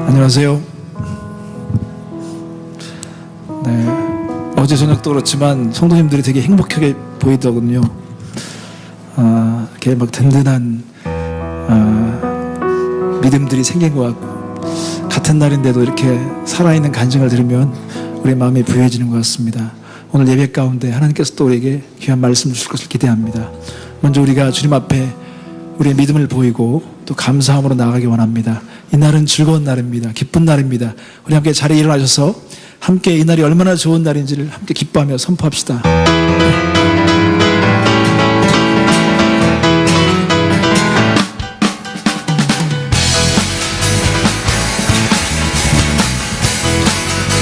안녕하세요. 네, 어제 저녁도 그렇지만 성도님들이 되게 행복하게 보이더군요. 이렇게 막 든든한 믿음들이 생긴 것 같고, 같은 날인데도 이렇게 살아있는 간증을 들으면 우리 마음이 부유해지는 것 같습니다. 오늘 예배 가운데 하나님께서 또 우리에게 귀한 말씀 주실 것을 기대합니다. 먼저 우리가 주님 앞에 우리의 믿음을 보이고 또 감사함으로 나아가기 원합니다. 이 날은 즐거운 날입니다. 기쁜 날입니다. 우리 함께 자리에 일어나셔서 함께 이 날이 얼마나 좋은 날인지를 함께 기뻐하며 선포합시다.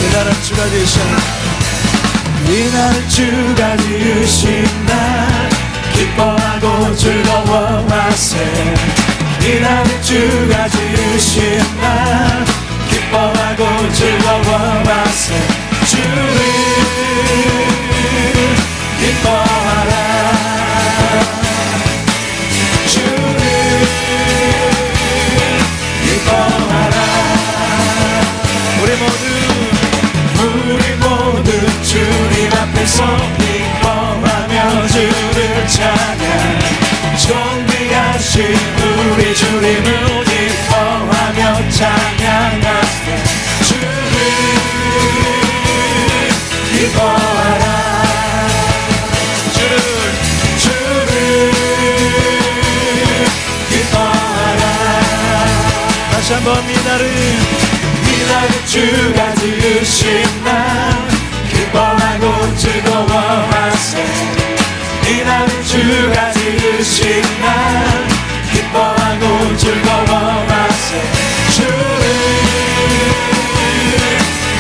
이 날은 주가 지으신 이 날은 주가 지으신 날 기뻐하고 즐거워하세. 이 날은 주가 지으신 날 기뻐하고 즐거워하세. 주를 기뻐하라. 주를 기뻐하라. 우리 모두 주님 앞에서 기뻐하며 주를 찬양. 존귀하신 우리 주님을 기뻐하며 찬양하세. 주를 기뻐하라. 주를 기뻐하라. 다시 한번 이 날은 주가 지으신 날 기뻐하고 즐거워하세. 이 날은 주가 지으신 날 기뻐하고 즐거워하세. 주를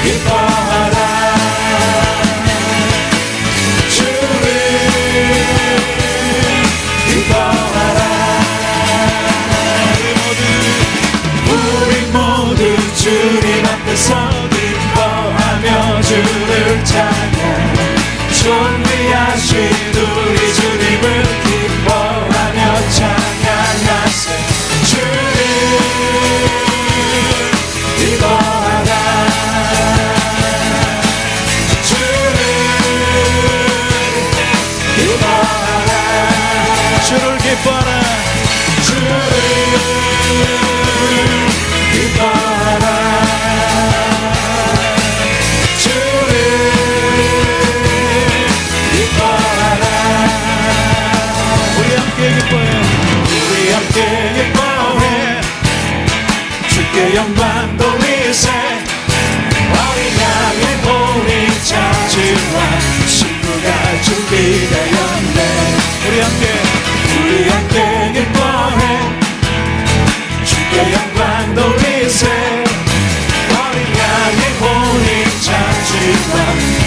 기뻐하라. 주를 기뻐하라. 우리 모두 주님 앞에서 기뻐하며 주를 찬양. 존귀하신 우리 주님을 기뻐하며 찬양하세. 주를 기뻐하라. 주를 기뻐하라. 주를 기뻐하라. 주를 기뻐하라. 우리 함께 기뻐해. 주께 영광 돌리세. 어린 양의 본인 찾으와 신부가 준비되었네. 우리 함께 기뻐해. 주께 영광 돌리세. 어린 양의 본인 찾으와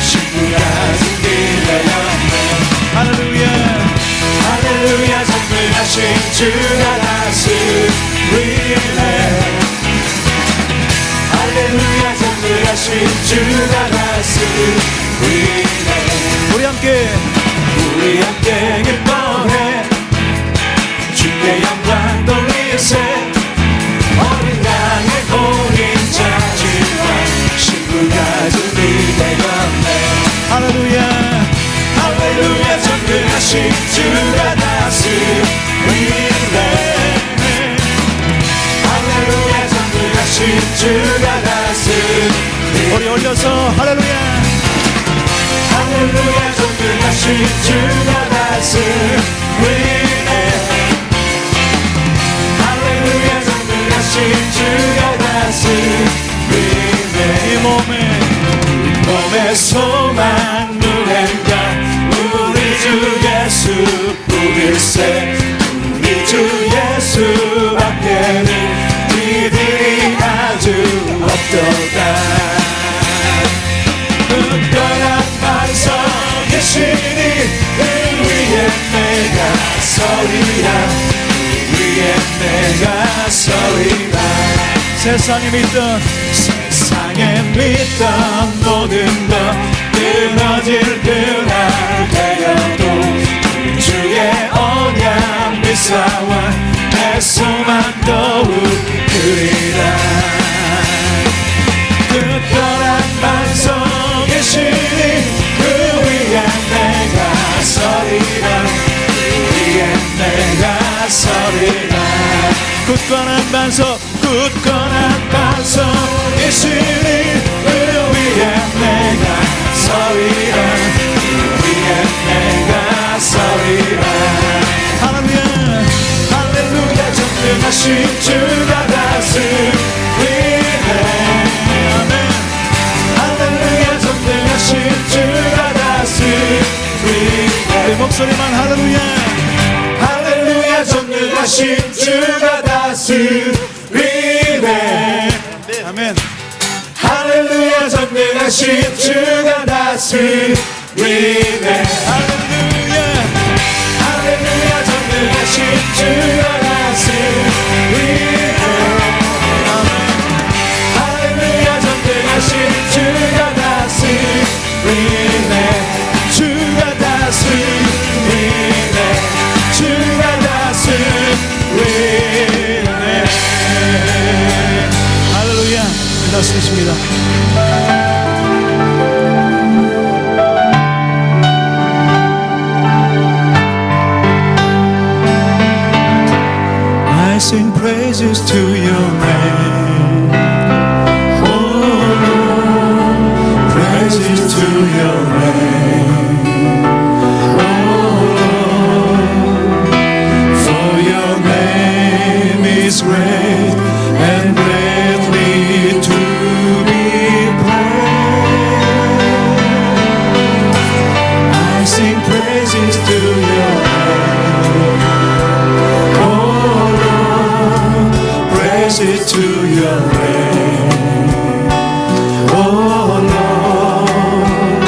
신부가 준비되었네. 할렐루야. 할렐루야. 전능하신 주가 다스리네. 할렐루야. 전능하신 주가 다스리네. 우리 함께 기뻐해. 주께 영광 돌리세. 어린 양의 본인 찾으와 신부가 준비되었네. 할렐루야. 할렐루야. 전능하신 주가 다스리네. 할렐루야. 전능하신 주가 다스리네. 우리 올려서 할렐루야. 할렐루야. 전능하신 주가 다스리네. 할렐루야. 전능하신 주가 다스리네. 이 몸의 소망 누구인가. 우리 주 예수 부일세. 우리 주 예수 밖에는 이들이 아주 없도다. 특별한 반석 계시니 그 위에 내가 서리라. 그 위에 내가 서리라. 세상에 믿던 모든 것 끊어질 그날 되어도 주의 언약 미사와 내 소망 더욱 크리라. 서리라. 굳건한 반석 굳건한 반석 예수님 위에 내가 서리라. 위에 내가 서리라. 할렐루야 할렐루야 전능하신 주가 다스 위에 아멘. 할렐루야 전능하신 주가 다스 위에. 내 목소리만 할렐루야 할렐루야 전능하신 주가 다스리네. 아멘. 할렐루야 전능하신 주가 다스리네. 할렐루야 할렐루야 전능하신 주가 다스리네. 아멘. 할렐루야 전능하신 주가 다스리네. 주가 다스리네. 주가 다스리네. 할렐루야. 다스리십니다. I sing praises to your name. Oh Lord, praises to your name. Oh Lord, for your name is great and greatly to be praised. I sing praises to your name. Oh Lord, praises to your name. Oh Lord,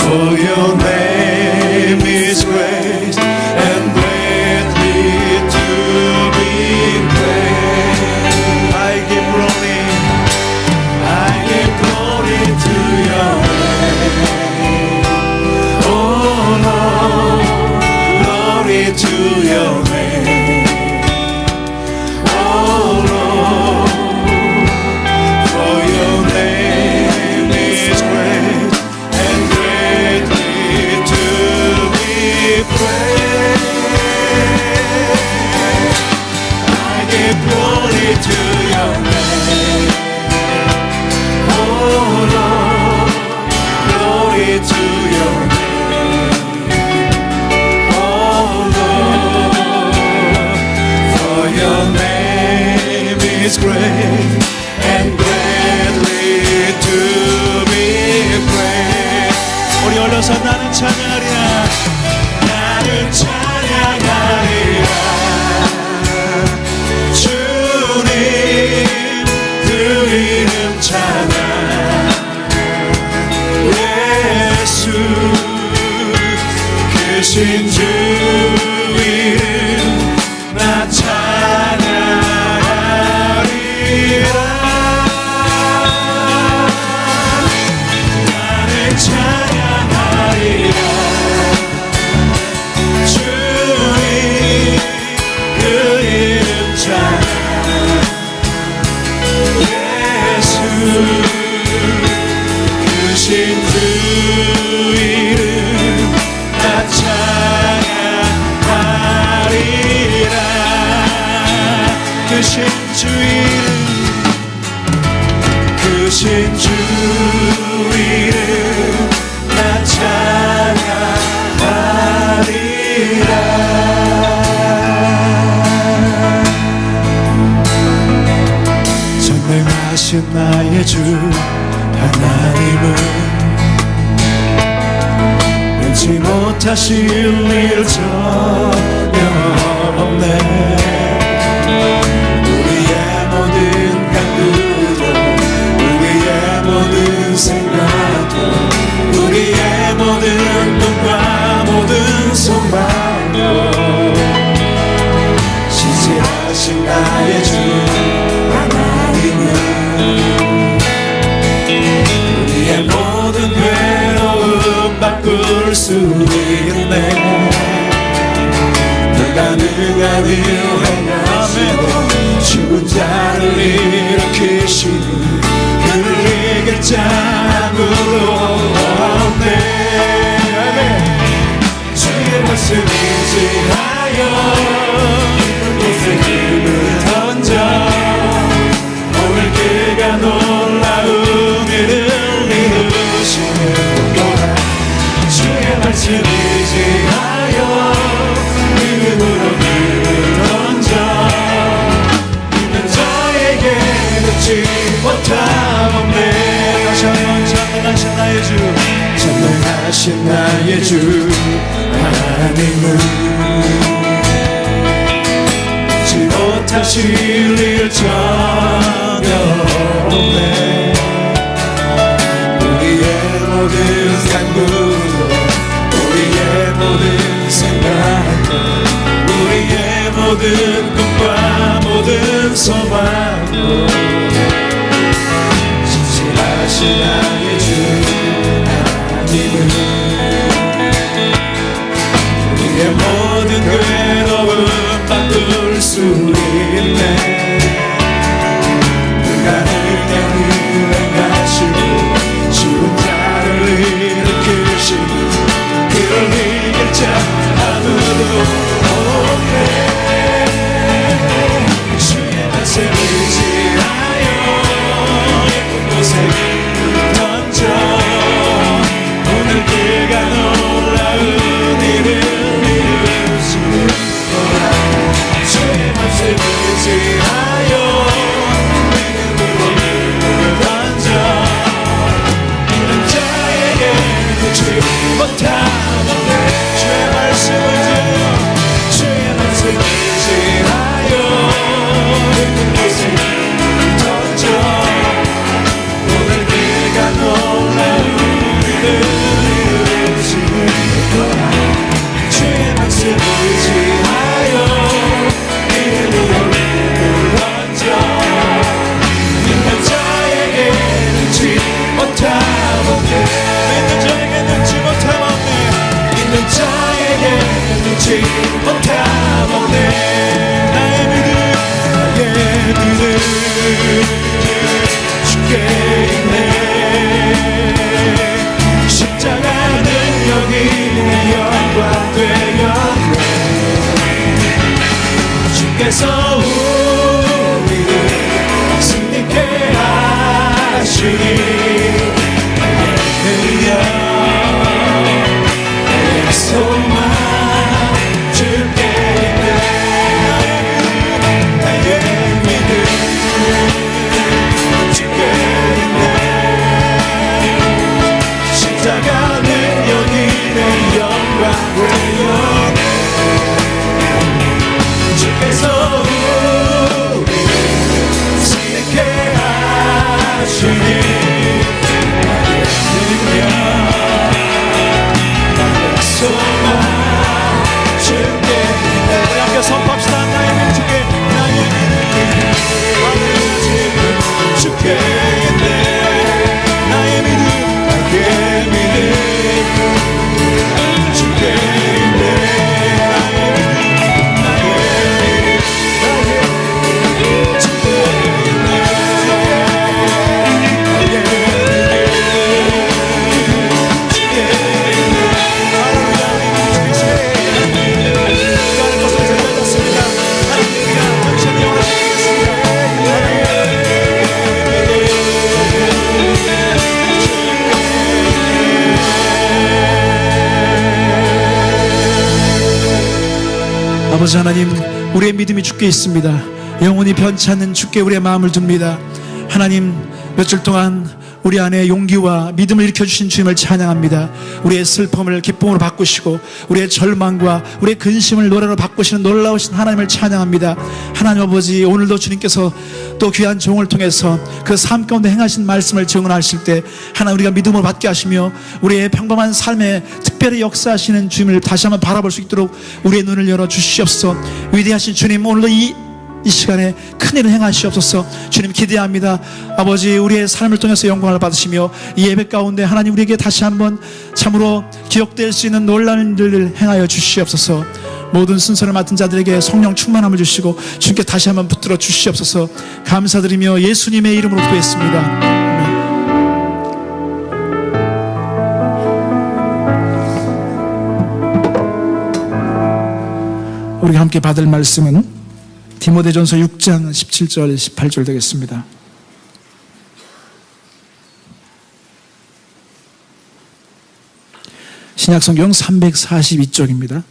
for your name is great and greatly to be praised. I give glory to your name. Oh Lord, glory to your name. Oh Lord, for your name is great and greatly to be praised. I give glory to your name. Oh Lord, glory to your name. Oh Lord, for your name is great and greatly to be praised. 우리 올려서 나는 찬양하리라. 나는 찬양하리라. 주님 그 이름 찬양. 예수 크신 주 이름 나 찬양하리라. 나는 찬양하리라. 주님 그 이름 찬양. 예수 크신 주 이름 나 찬양하리라. 크신 주 이름 크신 주 이름 나 찬양하리라. 전능하신 나의 주 하나님은 능치 못하실 일 전혀 없네. 우리의 모든 간구도 우리의 모든 생각도 우리의 모든 눈과 모든 소망도 신실하신 나의 주 하나님은 우리의 모든 괴로움 바꿀 수 있네. 불가능한 일 행하시고 죽은 자를 일으키시니 그를 이길 자 아무도 없네. 주의 말씀 의지하여 진리를 전해오네. 우리의 모든 삶으로 우리의 모든 생각들 우리의 모든 꿈과 모든 소망으로 진실하신 나의 주 하나님은 우리의 모든 괴로움 바꿀 수 있네. 불가능한 일을 행하시고 죽은 자를 일으키시고 그를 이길 자 아무도 없네. 주의 말씀을 의지하여 예쁜 곳에 던져 오늘 그가 놀라운 일을 이루실 거라. 주의 말씀을 의지하여 믿음으로 던져 믿는 자에게 놓지 못하는데 주의 말씀을 주의 말씀을 의지하여 믿는 곳에 던져 오늘 그가 놀라운 일을 이루실 거라. 주의 말씀을 의지하여 믿음으로 던져 믿는 자에게 눈치 못하는데 믿는 자에게 눈치 못하는데 믿는 자에게 눈치 못하는데 나의 믿음 주께 있네. 십자가는 여기 내 영광 되었네. 주께서 우리를 승리케 하시니 나의 소망 주께 있네. 나의 믿음 주께 있네. 십자가는 여기 내 영광 되었네. 주께서 우리를 승리케 하시니 나의 능력 나의 소망 주께 있네. 우리 함께 선포합시다. 나의 믿음 주께 나의 믿음 주께 있네. 나의 믿음 주께 있네. 나의 아버지 하나님, 우리의 믿음이 주께 있습니다. 영원히 변치 않는 주께 우리의 마음을 둡니다. 하나님, 며칠 동안 우리 안에 용기와 믿음을 일으켜주신 주님을 찬양합니다. 우리의 슬픔을 기쁨으로 바꾸시고 우리의 절망과 우리의 근심을 노래로 바꾸시는 놀라우신 하나님을 찬양합니다. 하나님 아버지, 오늘도 주님께서 또 귀한 종을 통해서 그 삶 가운데 행하신 말씀을 증언하실 때 하나님 우리가 믿음으로 받게 하시며 우리의 평범한 삶에 특별히 역사하시는 주님을 다시 한번 바라볼 수 있도록 우리의 눈을 열어 주시옵소서. 위대하신 주님, 오늘도 이 시간에 큰일을 행하시옵소서. 주님 기대합니다. 아버지, 우리의 삶을 통해서 영광을 받으시며 이 예배 가운데 하나님 우리에게 다시 한번 참으로 기억될 수 있는 놀라운 일을 행하여 주시옵소서. 모든 순서를 맡은 자들에게 성령 충만함을 주시고 주님께 다시 한번 붙들어 주시옵소서. 감사드리며 예수님의 이름으로 기도했습니다. 아멘. 우리가 함께 받을 말씀은 디모데전서 6장 17절 18절 되겠습니다. 신약성경 342쪽입니다.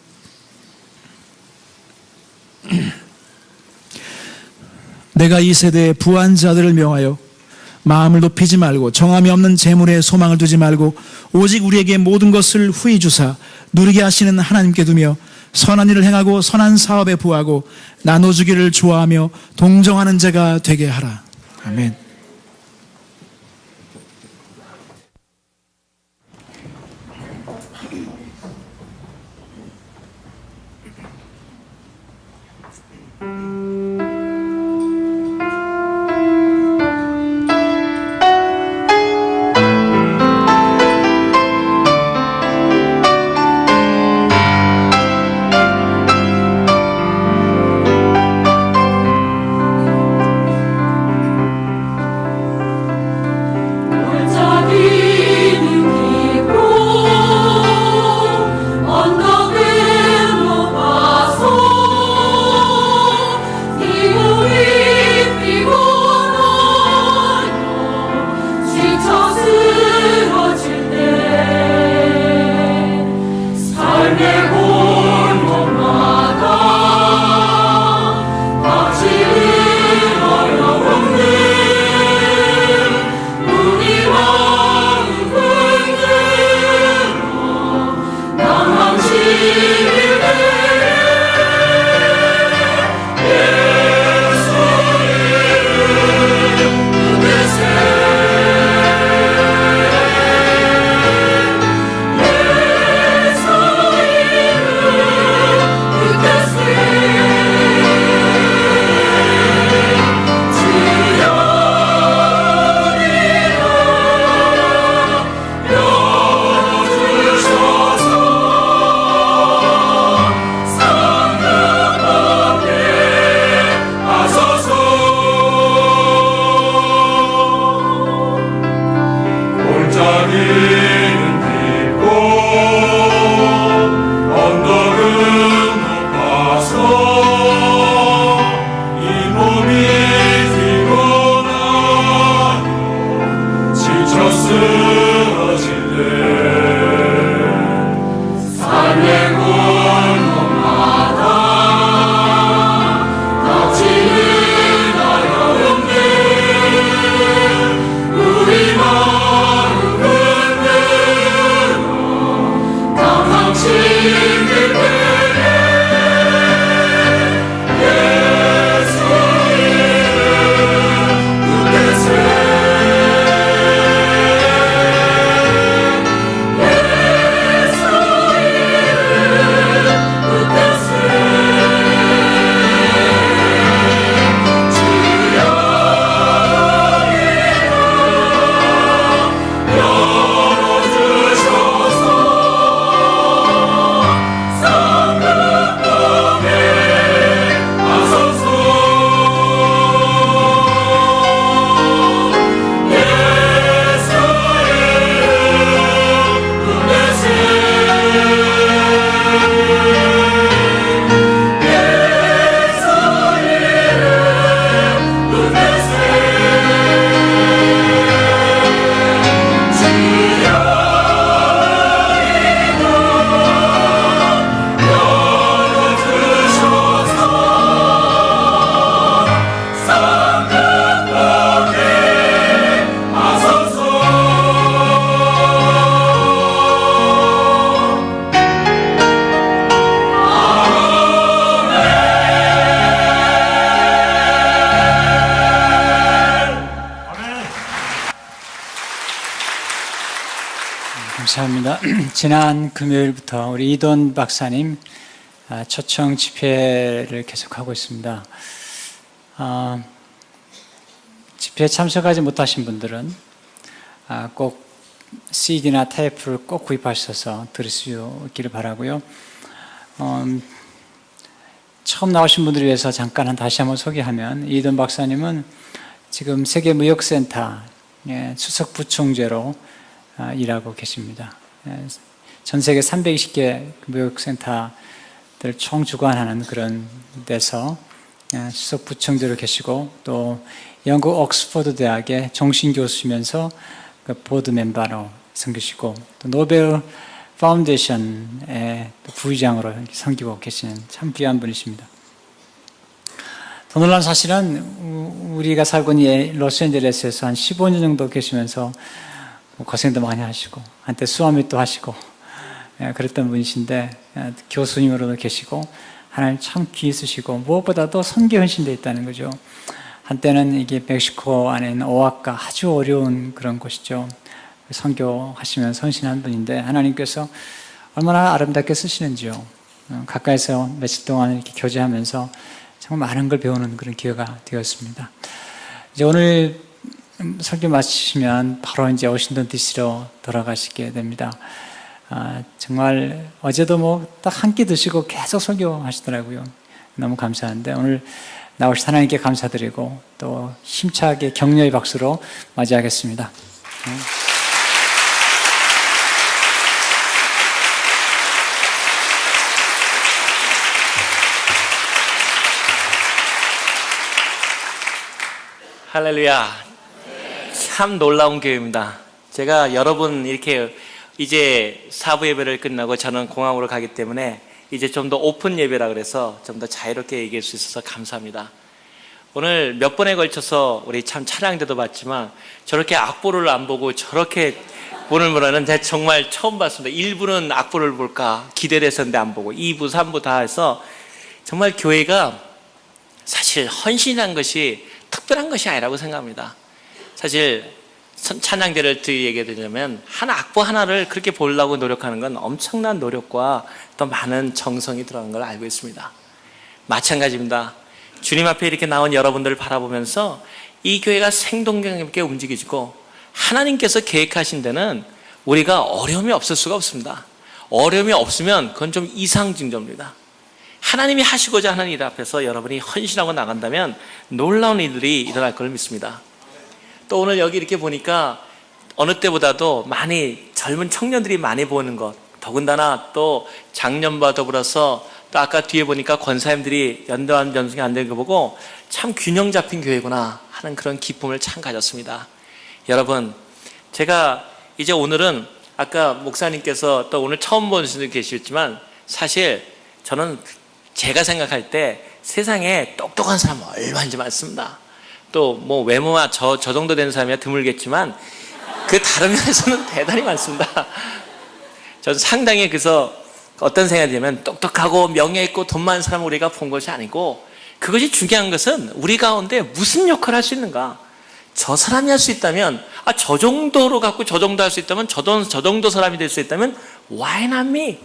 내가 이 세대의 부한 자들을 명하여 마음을 높이지 말고 정함이 없는 재물에 소망을 두지 말고 오직 우리에게 모든 것을 후히 주사 누리게 하시는 하나님께 두며 선한 일을 행하고 선한 사업에 부하고 나눠주기를 좋아하며 동정하는 자가 되게 하라. 아멘. 감사합니다. 지난 금요일부터 우리 이돈 박사님 초청 집회를 계속하고 있습니다. 집회에 참석하지 못하신 분들은 꼭 CD나 테이프를 꼭 구입하셔서 들을 수 있기를 바라고요. 처음 나오신 분들을 위해서 잠깐 다시 한번 소개하면, 이돈 박사님은 지금 세계무역센터 수석 부총재로 일하고 계십니다. 전 세계 320개 무역센터들 총 주관하는 그런 데서 수석 부총재로 계시고, 또 영국 옥스퍼드 대학의 종신 교수시면서 보드 멤버로 섬기시고, 또 노벨 파운데이션의 부의장으로 섬기고 계시는 참 귀한 분이십니다. 더 놀라운 사실은 우리가 살고 있는 로스앤젤레스에서 한 15년 정도 계시면서 고생도 많이 하시고, 한때 수화밋도 하시고, 그랬던 분이신데 교수님으로도 계시고 하나님 참 귀히 쓰시고 무엇보다도 선교 헌신되어 있다는 거죠. 한때는 이게 멕시코 안에 있는 오아카 아주 어려운 그런 곳이죠. 선교하시면서 헌신한 분인데 하나님께서 얼마나 아름답게 쓰시는지요. 가까이서 며칠 동안 이렇게 교제하면서 정말 많은 걸 배우는 그런 기회가 되었습니다. 이제 오늘 설교 마치시면 바로 이제 워싱턴 DC로 돌아가시게 됩니다. 정말 어제도 뭐 딱 한 끼 드시고 계속 설교하시더라고요. 너무 감사한데 오늘 나오신 하나님께 감사드리고 또 힘차게 격려의 박수로 맞이하겠습니다. 할렐루야. 참 놀라운 교회입니다. 제가 여러분 이렇게 이제 사부 예배를 끝나고 저는 공항으로 가기 때문에 이제 좀 더 오픈 예배라 그래서 좀 더 자유롭게 얘기할 수 있어서 감사합니다. 오늘 몇 번에 걸쳐서 우리 참 찬양 때도 봤지만 저렇게 악보를 안 보고 저렇게 보는 문화는 제가 정말 처음 봤습니다. 1부는 악보를 볼까 기대를 했었는데 안 보고 2부, 3부 다 해서 정말 교회가 사실 헌신한 것이 특별한 것이 아니라고 생각합니다. 사실 찬양대를 얘기해 드리자면 한 악보 하나를 그렇게 보려고 노력하는 건 엄청난 노력과 또 많은 정성이 들어간 걸 알고 있습니다. 마찬가지입니다. 주님 앞에 이렇게 나온 여러분들을 바라보면서 이 교회가 생동감 있게 움직이지고 하나님께서 계획하신 데는 우리가 어려움이 없을 수가 없습니다. 어려움이 없으면 그건 좀 이상 징조입니다. 하나님이 하시고자 하는 일 앞에서 여러분이 헌신하고 나간다면 놀라운 일들이 일어날 걸 믿습니다. 또 오늘 여기 이렇게 보니까 어느 때보다도 많이 젊은 청년들이 많이 보는 것, 더군다나 또 작년과 더불어서 또 아까 뒤에 보니까 권사님들이 연도한 연승이 안 되는 거 보고 참 균형 잡힌 교회구나 하는 그런 기쁨을 참 가졌습니다. 여러분, 제가 이제 오늘은 아까 목사님께서 또 오늘 처음 본 분들 계시지만 사실 저는 제가 생각할 때 세상에 똑똑한 사람 얼마인지 많습니다. 또 뭐 외모와 저 정도 되는 사람이야 드물겠지만 그 다른 면에서는 대단히 많습니다. 저는 상당히 그래서 어떤 생각이 들면 똑똑하고 명예 있고 돈 많은 사람을 우리가 본 것이 아니고 그것이 중요한 것은 우리 가운데 무슨 역할을 할 수 있는가. 저 사람이 할 수 있다면 저 정도로 갖고 저 정도 할 수 있다면 저 정도 사람이 될 수 있다면 why not me?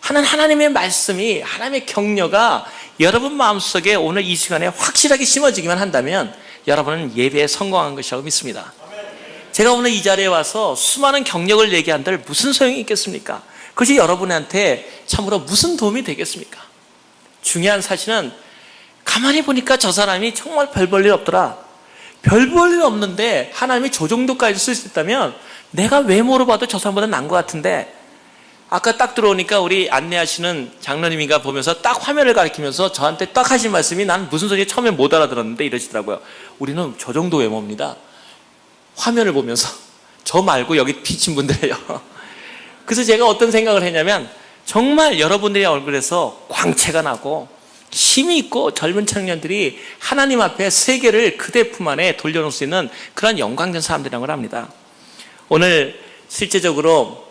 하는 하나님의 말씀이 하나님의 격려가 여러분 마음속에 오늘 이 시간에 확실하게 심어지기만 한다면 여러분은 예배에 성공한 것이라고 믿습니다. 제가 오늘 이 자리에 와서 수많은 경력을 얘기한들 무슨 소용이 있겠습니까? 그것이 여러분한테 참으로 무슨 도움이 되겠습니까? 중요한 사실은 가만히 보니까 저 사람이 정말 별 볼 일 없더라. 별 볼 일 없는데 하나님이 저 정도까지 쓸 수 있다면 내가 외모로 봐도 저 사람보다 나은 것 같은데 아까 딱 들어오니까 우리 안내하시는 장로님이가 보면서 딱 화면을 가리키면서 저한테 딱 하신 말씀이 난 무슨 소리인지 처음에 못 알아들었는데 이러시더라고요. 우리는 저 정도 외모입니다. 화면을 보면서 저 말고 여기 비친 분들이에요. 그래서 제가 어떤 생각을 했냐면 정말 여러분들의 얼굴에서 광채가 나고 힘이 있고 젊은 청년들이 하나님 앞에 세계를 그대 품 안에 돌려놓을 수 있는 그런 영광된 사람들이라는 걸 압니다. 오늘 실제적으로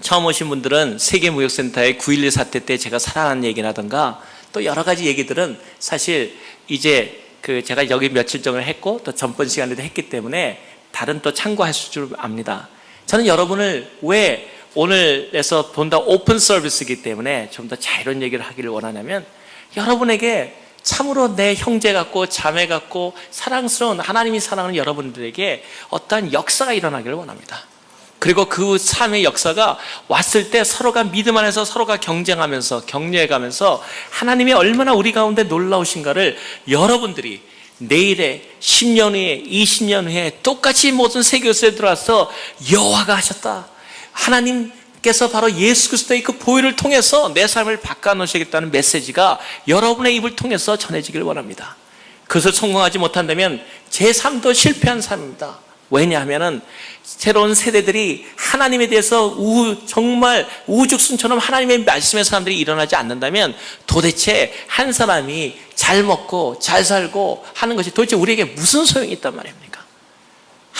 처음 오신 분들은 세계무역센터의 9.11 사태 때 제가 살아난 얘기라든가 또 여러 가지 얘기들은 사실 이제 제가 여기 며칠 전을 했고 또 전번 시간에도 했기 때문에 다른 또 참고하실 줄 압니다. 저는 여러분을 왜 오늘에서 본다 오픈 서비스이기 때문에 좀 더 자유로운 얘기를 하기를 원하냐면 여러분에게 참으로 내 형제 같고 자매 같고 사랑스러운 하나님이 사랑하는 여러분들에게 어떠한 역사가 일어나기를 원합니다. 그리고 그 삶의 역사가 왔을 때 서로가 믿음 안에서 서로가 경쟁하면서 격려해가면서 하나님이 얼마나 우리 가운데 놀라우신가를 여러분들이 내일에 10년 후에 20년 후에 똑같이 모든 세계에서 들어와서 여호와가 하셨다. 하나님께서 바로 예수 그리스도의 그 보혈을 통해서 내 삶을 바꿔놓으시겠다는 메시지가 여러분의 입을 통해서 전해지기를 원합니다. 그것을 성공하지 못한다면 제 삶도 실패한 삶입니다. 왜냐하면 새로운 세대들이 하나님에 대해서 정말 우죽순처럼 하나님의 말씀의 사람들이 일어나지 않는다면 도대체 한 사람이 잘 먹고 잘 살고 하는 것이 도대체 우리에게 무슨 소용이 있단 말입니까?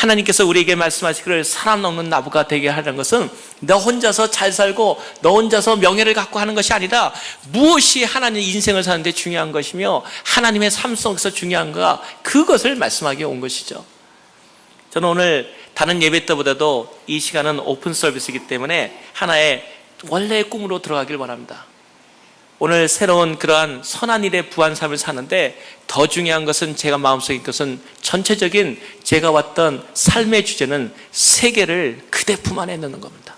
하나님께서 우리에게 말씀하시기를 사람 넘는 나무가 되게 하는 것은 너 혼자서 잘 살고 너 혼자서 명예를 갖고 하는 것이 아니라 무엇이 하나님 인생을 사는데 중요한 것이며 하나님의 삶 속에서 중요한가, 그것을 말씀하기 온 것이죠. 저는 오늘 다른 예배 때보다도 이 시간은 오픈 서비스이기 때문에 하나의 원래의 꿈으로 들어가길 원합니다. 오늘 새로운 그러한 선한 일의 부한 삶을 사는데 더 중요한 것은, 제가 마음속에 것은 전체적인 제가 왔던 삶의 주제는 세계를 그대 품 안에 넣는 겁니다.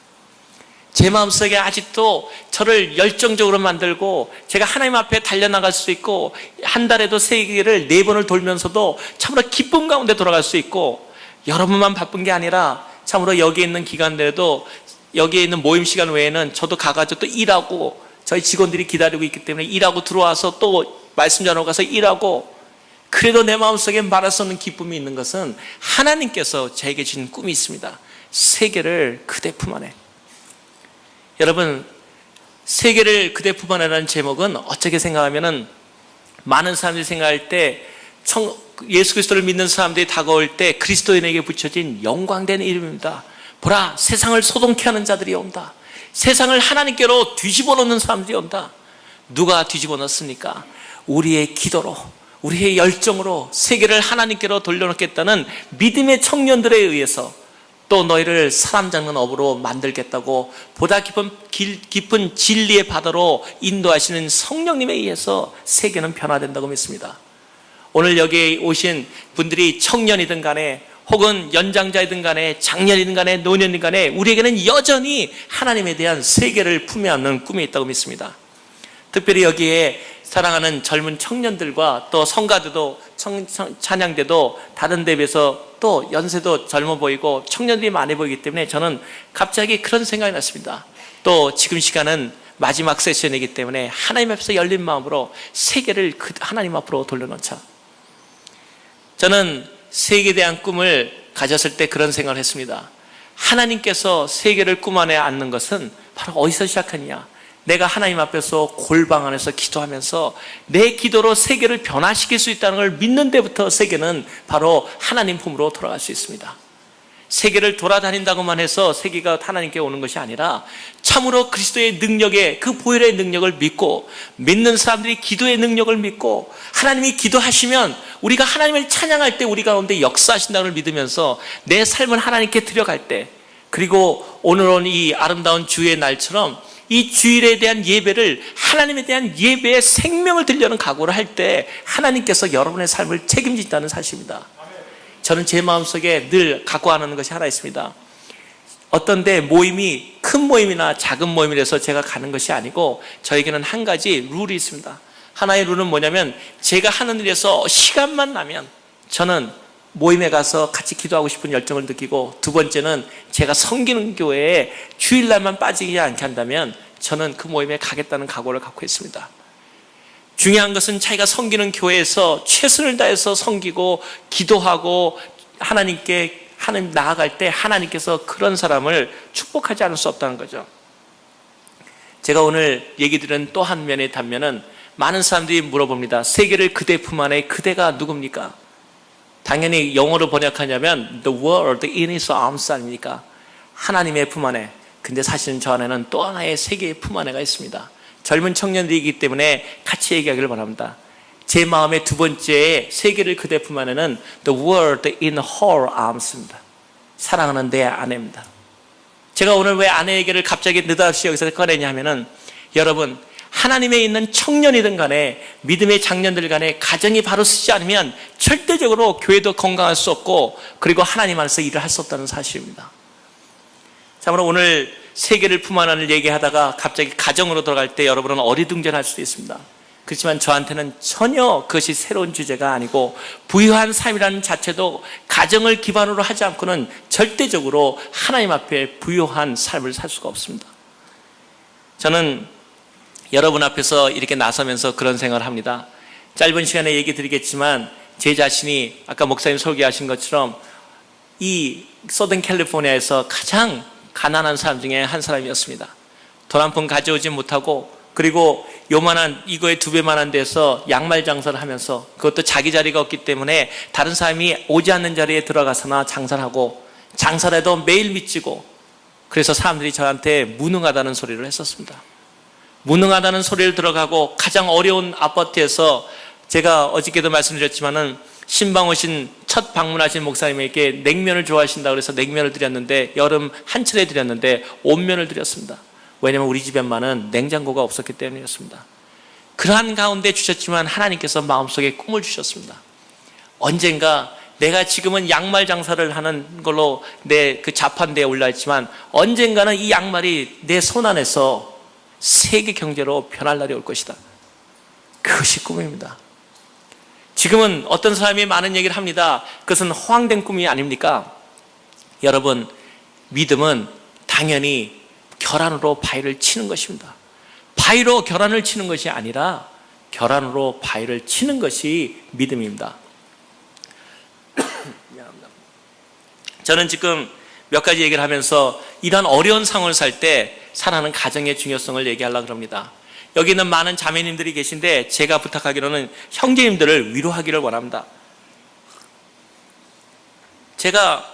제 마음속에 아직도 저를 열정적으로 만들고 제가 하나님 앞에 달려나갈 수 있고, 한 달에도 세계를 4번을 돌면서도 참으로 기쁨 가운데 돌아갈 수 있고, 여러분만 바쁜 게 아니라 참으로 여기에 있는 기간 내에도, 여기에 있는 모임 시간 외에는 저도 가가지고 또 일하고, 저희 직원들이 기다리고 있기 때문에 일하고 들어와서 또 말씀 전하고 가서 일하고, 그래도 내 마음속에 말할 수 없는 기쁨이 있는 것은 하나님께서 저에게 주신 꿈이 있습니다. 세계를 그대 품 안에. 여러분, 세계를 그대 품 안에라는 제목은 어떻게 생각하면은, 많은 사람들이 생각할 때 예수 그리스도를 믿는 사람들이 다가올 때 그리스도인에게 붙여진 영광된 이름입니다. 보라, 세상을 소동케 하는 자들이 온다. 세상을 하나님께로 뒤집어 놓는 사람들이 온다. 누가 뒤집어 놓습니까? 우리의 기도로, 우리의 열정으로 세계를 하나님께로 돌려놓겠다는 믿음의 청년들에 의해서, 또 너희를 사람 잡는 업으로 만들겠다고 보다 깊은 진리의 바다로 인도하시는 성령님에 의해서 세계는 변화된다고 믿습니다. 오늘 여기에 오신 분들이 청년이든 간에 혹은 연장자이든 간에 장년이든 간에 노년이든 간에 우리에게는 여전히 하나님에 대한 세계를 품에 안는 꿈이 있다고 믿습니다. 특별히 여기에 사랑하는 젊은 청년들과 또 성가대도 찬양대도 다른 데 비해서 또 연세도 젊어 보이고 청년들이 많이 보이기 때문에 저는 갑자기 그런 생각이 났습니다. 또 지금 시간은 마지막 세션이기 때문에 하나님 앞에서 열린 마음으로 세계를 하나님 앞으로 돌려놓자. 저는 세계에 대한 꿈을 가졌을 때 그런 생각을 했습니다. 하나님께서 세계를 꿈 안에 안는 것은 바로 어디서 시작하느냐? 내가 하나님 앞에서 골방 안에서 기도하면서 내 기도로 세계를 변화시킬 수 있다는 걸 믿는 데부터 세계는 바로 하나님 품으로 돌아갈 수 있습니다. 세계를 돌아다닌다고만 해서 세계가 하나님께 오는 것이 아니라 참으로 그리스도의 능력에, 그 보혈의 능력을 믿고, 믿는 사람들이 기도의 능력을 믿고, 하나님이 기도하시면 우리가 하나님을 찬양할 때 우리 가운데 역사하신다는 걸 믿으면서 내 삶을 하나님께 드려갈 때, 그리고 오늘은 이 아름다운 주의 날처럼 이 주일에 대한 예배를 하나님에 대한 예배의 생명을 드리려는 각오를 할 때 하나님께서 여러분의 삶을 책임진다는 사실입니다. 저는 제 마음속에 늘 갖고 가는 것이 하나 있습니다. 어떤데 모임이 큰 모임이나 작은 모임이라서 제가 가는 것이 아니고, 저에게는 한 가지 룰이 있습니다. 하나의 룰은 뭐냐면, 제가 하는 일에서 시간만 나면 저는 모임에 가서 같이 기도하고 싶은 열정을 느끼고, 두 번째는 제가 섬기는 교회에 주일날만 빠지지 않게 한다면 저는 그 모임에 가겠다는 각오를 갖고 있습니다. 중요한 것은 자기가 섬기는 교회에서 최선을 다해서 섬기고 기도하고 하나님께 나아갈 때 하나님께서 그런 사람을 축복하지 않을 수 없다는 거죠. 제가 오늘 얘기 드린 또 한 면의 단면은, 많은 사람들이 물어봅니다. 세계를 그대 품 안에, 그대가 누굽니까? 당연히 영어로 번역하냐면 The world in his arms 아닙니까? 하나님의 품 안에. 근데 사실은 저 안에는 또 하나의 세계의 품 안에가 있습니다. 젊은 청년들이기 때문에 같이 얘기하기를 바랍니다. 제 마음의 두 번째 세계를 그대 품 안에는 The world in her arms입니다. 사랑하는 내 아내입니다. 제가 오늘 왜 아내 얘기를 갑자기 느닷없이 여기서 꺼내냐 하면은, 여러분, 하나님에 있는 청년이든 간에 믿음의 장년들 간에 가정이 바로 쓰지 않으면 절대적으로 교회도 건강할 수 없고, 그리고 하나님 안에서 일을 할 수 없다는 사실입니다. 참으로 오늘 세계를 품 안을 얘기하다가 갑자기 가정으로 들어갈 때 여러분은 어리둥절할 수도 있습니다. 그렇지만 저한테는 전혀 그것이 새로운 주제가 아니고, 부유한 삶이라는 자체도 가정을 기반으로 하지 않고는 절대적으로 하나님 앞에 부유한 삶을 살 수가 없습니다. 저는 여러분 앞에서 이렇게 나서면서 그런 생각을 합니다. 짧은 시간에 얘기 드리겠지만, 제 자신이 아까 목사님 설교하신 것처럼 이 서던 캘리포니아에서 가장 가난한 사람 중에 한 사람이었습니다. 돈 한 푼 가져오지 못하고, 그리고 요만한 이거의 2배만한 데서 양말 장사를 하면서 그것도 자기 자리가 없기 때문에 다른 사람이 오지 않는 자리에 들어가서나 장사를 하고 장사를 해도 매일 미치고 그래서 사람들이 저한테 무능하다는 소리를 했었습니다. 무능하다는 소리를 들어가고 가장 어려운 아파트에서 제가 어저께도 말씀드렸지만은 신방 오신 첫 방문하신 목사님에게 냉면을 좋아하신다고 그래서 냉면을 드렸는데 여름 한철에 드렸는데 온면을 드렸습니다. 왜냐하면 우리 집에만은 냉장고가 없었기 때문이었습니다. 그러한 가운데 주셨지만 하나님께서 마음속에 꿈을 주셨습니다. 언젠가 내가 지금은 양말 장사를 하는 걸로 내 그 자판대에 올라있지만 언젠가는 이 양말이 내 손 안에서 세계 경제로 변할 날이 올 것이다. 그것이 꿈입니다. 지금은 어떤 사람이 많은 얘기를 합니다. 그것은 허황된 꿈이 아닙니까? 여러분, 믿음은 당연히 결안으로 바위를 치는 것입니다. 바위로 결안을 치는 것이 아니라 결안으로 바위를 치는 것이 믿음입니다. 저는 지금 몇 가지 얘기를 하면서 이런 어려운 상황을 살 때 사랑하는 가정의 중요성을 얘기하려고 합니다. 여기 있는 많은 자매님들이 계신데 제가 부탁하기로는 형제님들을 위로하기를 원합니다. 제가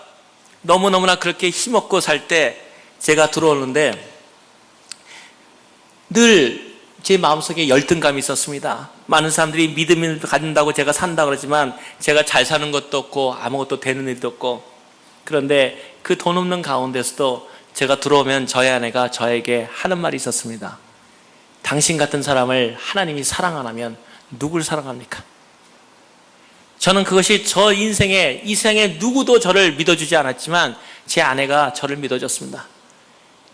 너무너무나 그렇게 힘없고 살 때 제가 들어오는데 늘 제 마음속에 열등감이 있었습니다. 많은 사람들이 믿음을 갖는다고 제가 산다고 그러지만 제가 잘 사는 것도 없고 아무것도 되는 일도 없고 그런데 그 돈 없는 가운데서도 제가 들어오면 저희 아내가 저에게 하는 말이 있었습니다. 당신 같은 사람을 하나님이 사랑 안 하면 누굴 사랑합니까? 저는 그것이 저 인생에 이 세상에 누구도 저를 믿어주지 않았지만 제 아내가 저를 믿어줬습니다.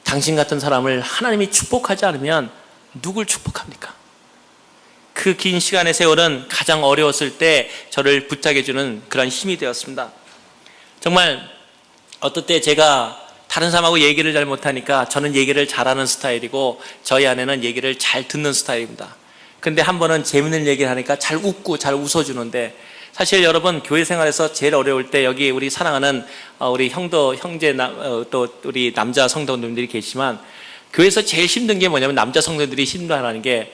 당신 같은 사람을 하나님이 축복하지 않으면 누굴 축복합니까? 그 긴 시간의 세월은 가장 어려웠을 때 저를 부탁해주는 그런 힘이 되었습니다. 정말 어떨 때 제가 다른 사람하고 얘기를 잘 못하니까 저는 얘기를 잘하는 스타일이고 저희 아내는 얘기를 잘 듣는 스타일입니다. 근데 한 번은 재밌는 얘기를 하니까 잘 웃고 잘 웃어주는데 사실 여러분 교회 생활에서 제일 어려울 때 여기 우리 사랑하는 우리 형제 또 우리 남자 성도님들이 계시지만 교회에서 제일 힘든 게 뭐냐면 남자 성도들이 힘들어하는 게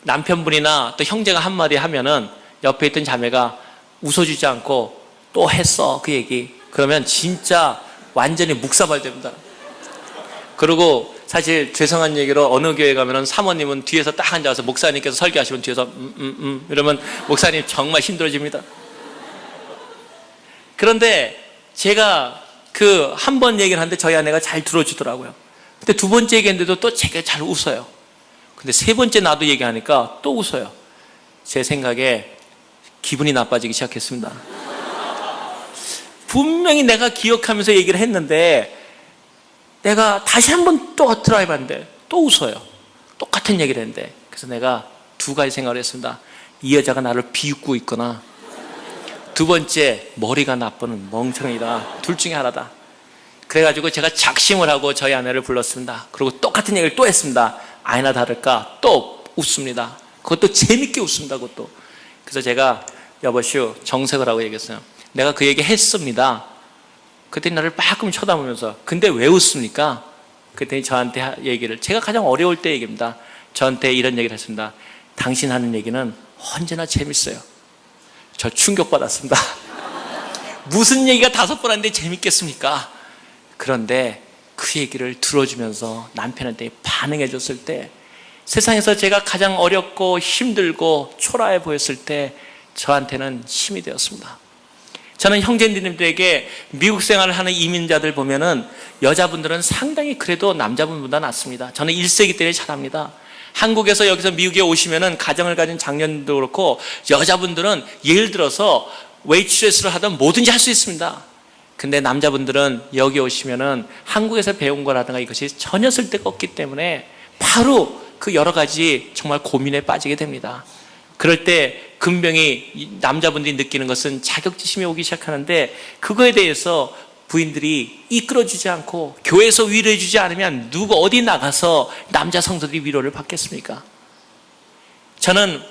남편분이나 또 형제가 한마디 하면은 옆에 있던 자매가 웃어주지 않고 또 했어 그 얘기 그러면 진짜 완전히 묵사발됩니다. 그리고 사실 죄송한 얘기로 어느 교회 가면은 사모님은 뒤에서 딱 앉아서 목사님께서 설교하시면 뒤에서 이러면 목사님 정말 힘들어집니다. 그런데 제가 그 한 번 얘기를 하는데 저희 아내가 잘 들어주더라고요. 근데 두 번째 얘기했는데도 또 제가 잘 웃어요. 근데 세 번째 나도 얘기하니까 또 웃어요. 제 생각에 기분이 나빠지기 시작했습니다. 분명히 내가 기억하면서 얘기를 했는데 내가 다시 한번 또 드라이브 하는데 또 웃어요. 똑같은 얘기를 했는데 그래서 내가 두 가지 생각을 했습니다. 이 여자가 나를 비웃고 있거나 두 번째 머리가 나쁜 멍청이다. 둘 중에 하나다. 그래가지고 제가 작심을 하고 저희 아내를 불렀습니다. 그리고 똑같은 얘기를 또 했습니다. 아니나 다를까 또 웃습니다. 그것도 재밌게 웃습니다. 그것도. 그래서 제가 여보시오 정색을 하고 얘기했어요. 내가 그 얘기 했습니다. 그랬더니 나를 빠끔 쳐다보면서 근데 왜 웃습니까? 그랬더니 저한테 얘기를 제가 가장 어려울 때 얘기입니다. 저한테 이런 얘기를 했습니다. 당신 하는 얘기는 언제나 재밌어요. 저 충격받았습니다. 무슨 얘기가 5번 하는데 재밌겠습니까? 그런데 그 얘기를 들어주면서 남편한테 반응해 줬을 때 세상에서 제가 가장 어렵고 힘들고 초라해 보였을 때 저한테는 힘이 되었습니다. 저는 형제님들에게 미국 생활을 하는 이민자들 보면은 여자분들은 상당히 그래도 남자분보다 낫습니다. 저는 1세기 때문에 잘합니다. 한국에서 여기서 미국에 오시면은 가정을 가진 장년도 그렇고 여자분들은 예를 들어서 웨이트레스를 하든 뭐든지 할 수 있습니다. 근데 남자분들은 여기 오시면은 한국에서 배운 거라든가 이것이 전혀 쓸데가 없기 때문에 바로 그 여러 가지 정말 고민에 빠지게 됩니다. 그럴 때 금병이 남자분들이 느끼는 것은 자격지심이 오기 시작하는데 그거에 대해서 부인들이 이끌어주지 않고 교회에서 위로해주지 않으면 누구 어디 나가서 남자 성도들이 위로를 받겠습니까? 저는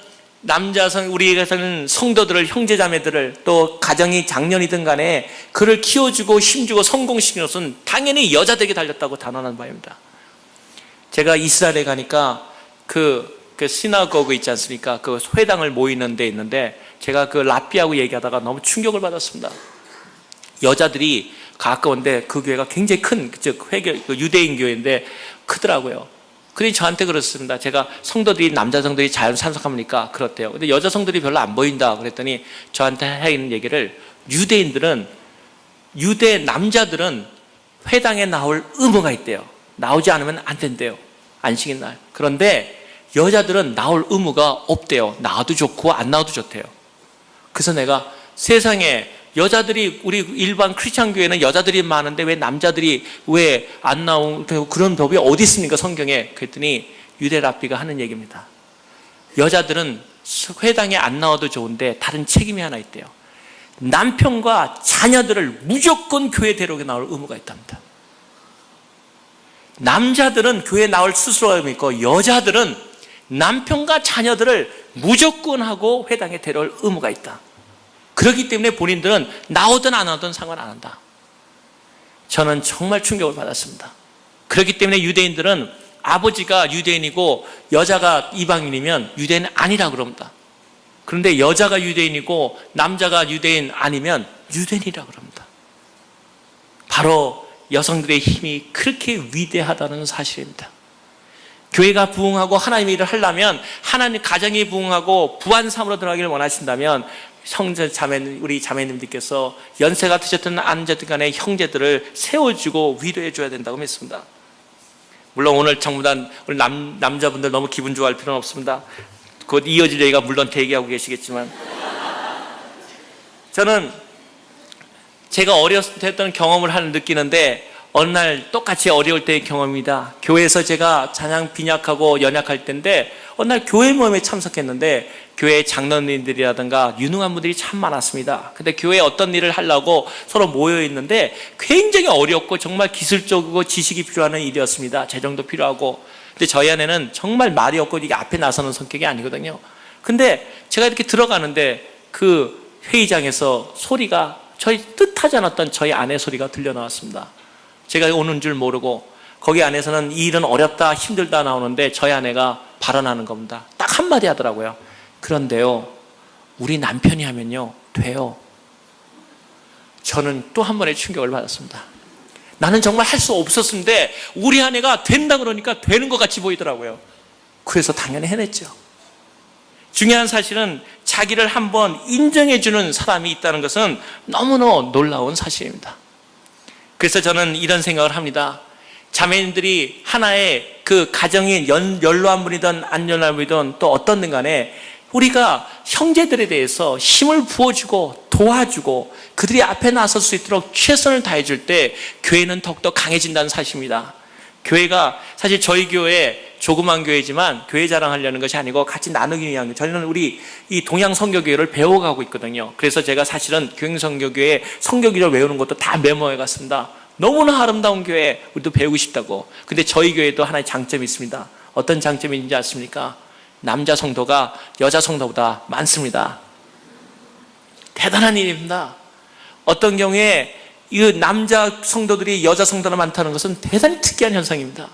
우리에게서는 성도들을 형제자매들을 또 가정이 장년이든 간에 그를 키워주고 힘주고 성공시키는 것은 당연히 여자들에게 달렸다고 단언한 바입니다. 제가 이스라엘에 가니까 그 그 시나고그 있지 않습니까? 그 회당을 모이는 데 있는데 제가 그 랍비하고 얘기하다가 너무 충격을 받았습니다. 여자들이 가까운데 그 교회가 굉장히 큰, 즉 유대인 교회인데 크더라고요. 그러니 저한테 그렇습니다. 제가 성도들이, 남자 성도들이 잘 찬송합니까? 그렇대요. 근데 여자 성도들이 별로 안 보인다 그랬더니 저한테 하는 얘기를, 유대 남자들은 회당에 나올 의무가 있대요. 나오지 않으면 안 된대요. 안식일 날. 그런데 여자들은 나올 의무가 없대요. 나와도 좋고 안 나와도 좋대요. 그래서 내가 세상에 여자들이, 우리 일반 크리스찬 교회는 여자들이 많은데 왜 남자들이 왜 안 나오는 그런 법이 어디 있습니까? 성경에. 그랬더니 유대 랍비가 하는 얘기입니다. 여자들은 회당에 안 나와도 좋은데 다른 책임이 하나 있대요. 남편과 자녀들을 무조건 교회 데려오게 나올 의무가 있답니다. 남자들은 교회 나올 수수료가 있고 여자들은 남편과 자녀들을 무조건 하고 회당에 데려올 의무가 있다. 그렇기 때문에 본인들은 나오든 안 나오든 상관 안 한다. 저는 정말 충격을 받았습니다. 그렇기 때문에 유대인들은 아버지가 유대인이고 여자가 이방인이면 유대인 아니라 그럽니다. 그런데 여자가 유대인이고 남자가 유대인 아니면 유대인이라 그럽니다. 바로 여성들의 힘이 그렇게 위대하다는 사실입니다. 교회가 부흥하고 하나님의 일을 하려면, 하나님 가정이 부흥하고 부한 삶으로 들어가기를 원하신다면 형제 자매, 우리 자매님들께서 연세가 드셨든 안 드셨든 간에 형제들을 세워주고 위로해 줘야 된다고 믿습니다. 물론 오늘 정부단 우리 남자분들 너무 기분 좋아할 필요는 없습니다. 곧 이어질 얘기가 물론 대기하고 계시겠지만, 저는 제가 어렸을 때 했던 경험을 하는 느끼는데, 어느 날 똑같이 어려울 때의 경험입니다. 교회에서 제가 찬양 빈약하고 연약할 때인데 어느 날 교회 모임에 참석했는데 교회 장로님들이라든가 유능한 분들이 참 많았습니다. 근데 교회에 어떤 일을 하려고 서로 모여 있는데 굉장히 어렵고 정말 기술적이고 지식이 필요한 일이었습니다. 재정도 필요하고. 근데 저희 아내는 정말 말이 없고 이게 앞에 나서는 성격이 아니거든요. 근데 제가 이렇게 들어가는데 그 회의장에서 소리가 저희 뜻하지 않았던 저희 아내 소리가 들려 나왔습니다. 제가 오는 줄 모르고 거기 안에서는 이 일은 어렵다 힘들다 나오는데 저희 아내가 발언하는 겁니다. 딱 한마디 하더라고요. 그런데요, 우리 남편이 하면요 돼요. 저는 또 한 번의 충격을 받았습니다. 나는 정말 할 수 없었는데 우리 아내가 된다 그러니까 되는 것 같이 보이더라고요. 그래서 당연히 해냈죠. 중요한 사실은 자기를 한번 인정해주는 사람이 있다는 것은 너무나 놀라운 사실입니다. 그래서 저는 이런 생각을 합니다. 자매님들이 하나의 그 가정이 연로한 분이든 안 연로한 분이든 또 어떻든 간에 우리가 형제들에 대해서 힘을 부어주고 도와주고 그들이 앞에 나설 수 있도록 최선을 다해줄 때 교회는 더욱더 강해진다는 사실입니다. 교회가 사실 저희 교회 조그만 교회지만 교회 자랑하려는 것이 아니고 같이 나누기 위한, 저희는 우리 이 동양 선교교회를 배워가고 있거든요. 그래서 제가 사실은 교행선교교회 선교기를 외우는 것도 다 메모해 갔습니다. 너무나 아름다운 교회, 우리도 배우고 싶다고. 근데 저희 교회도 하나의 장점이 있습니다. 어떤 장점이 있는지 아십니까? 남자 성도가 여자 성도보다 많습니다. 대단한 일입니다. 어떤 경우에 이 남자 성도들이 여자 성도가 많다는 것은 대단히 특이한 현상입니다.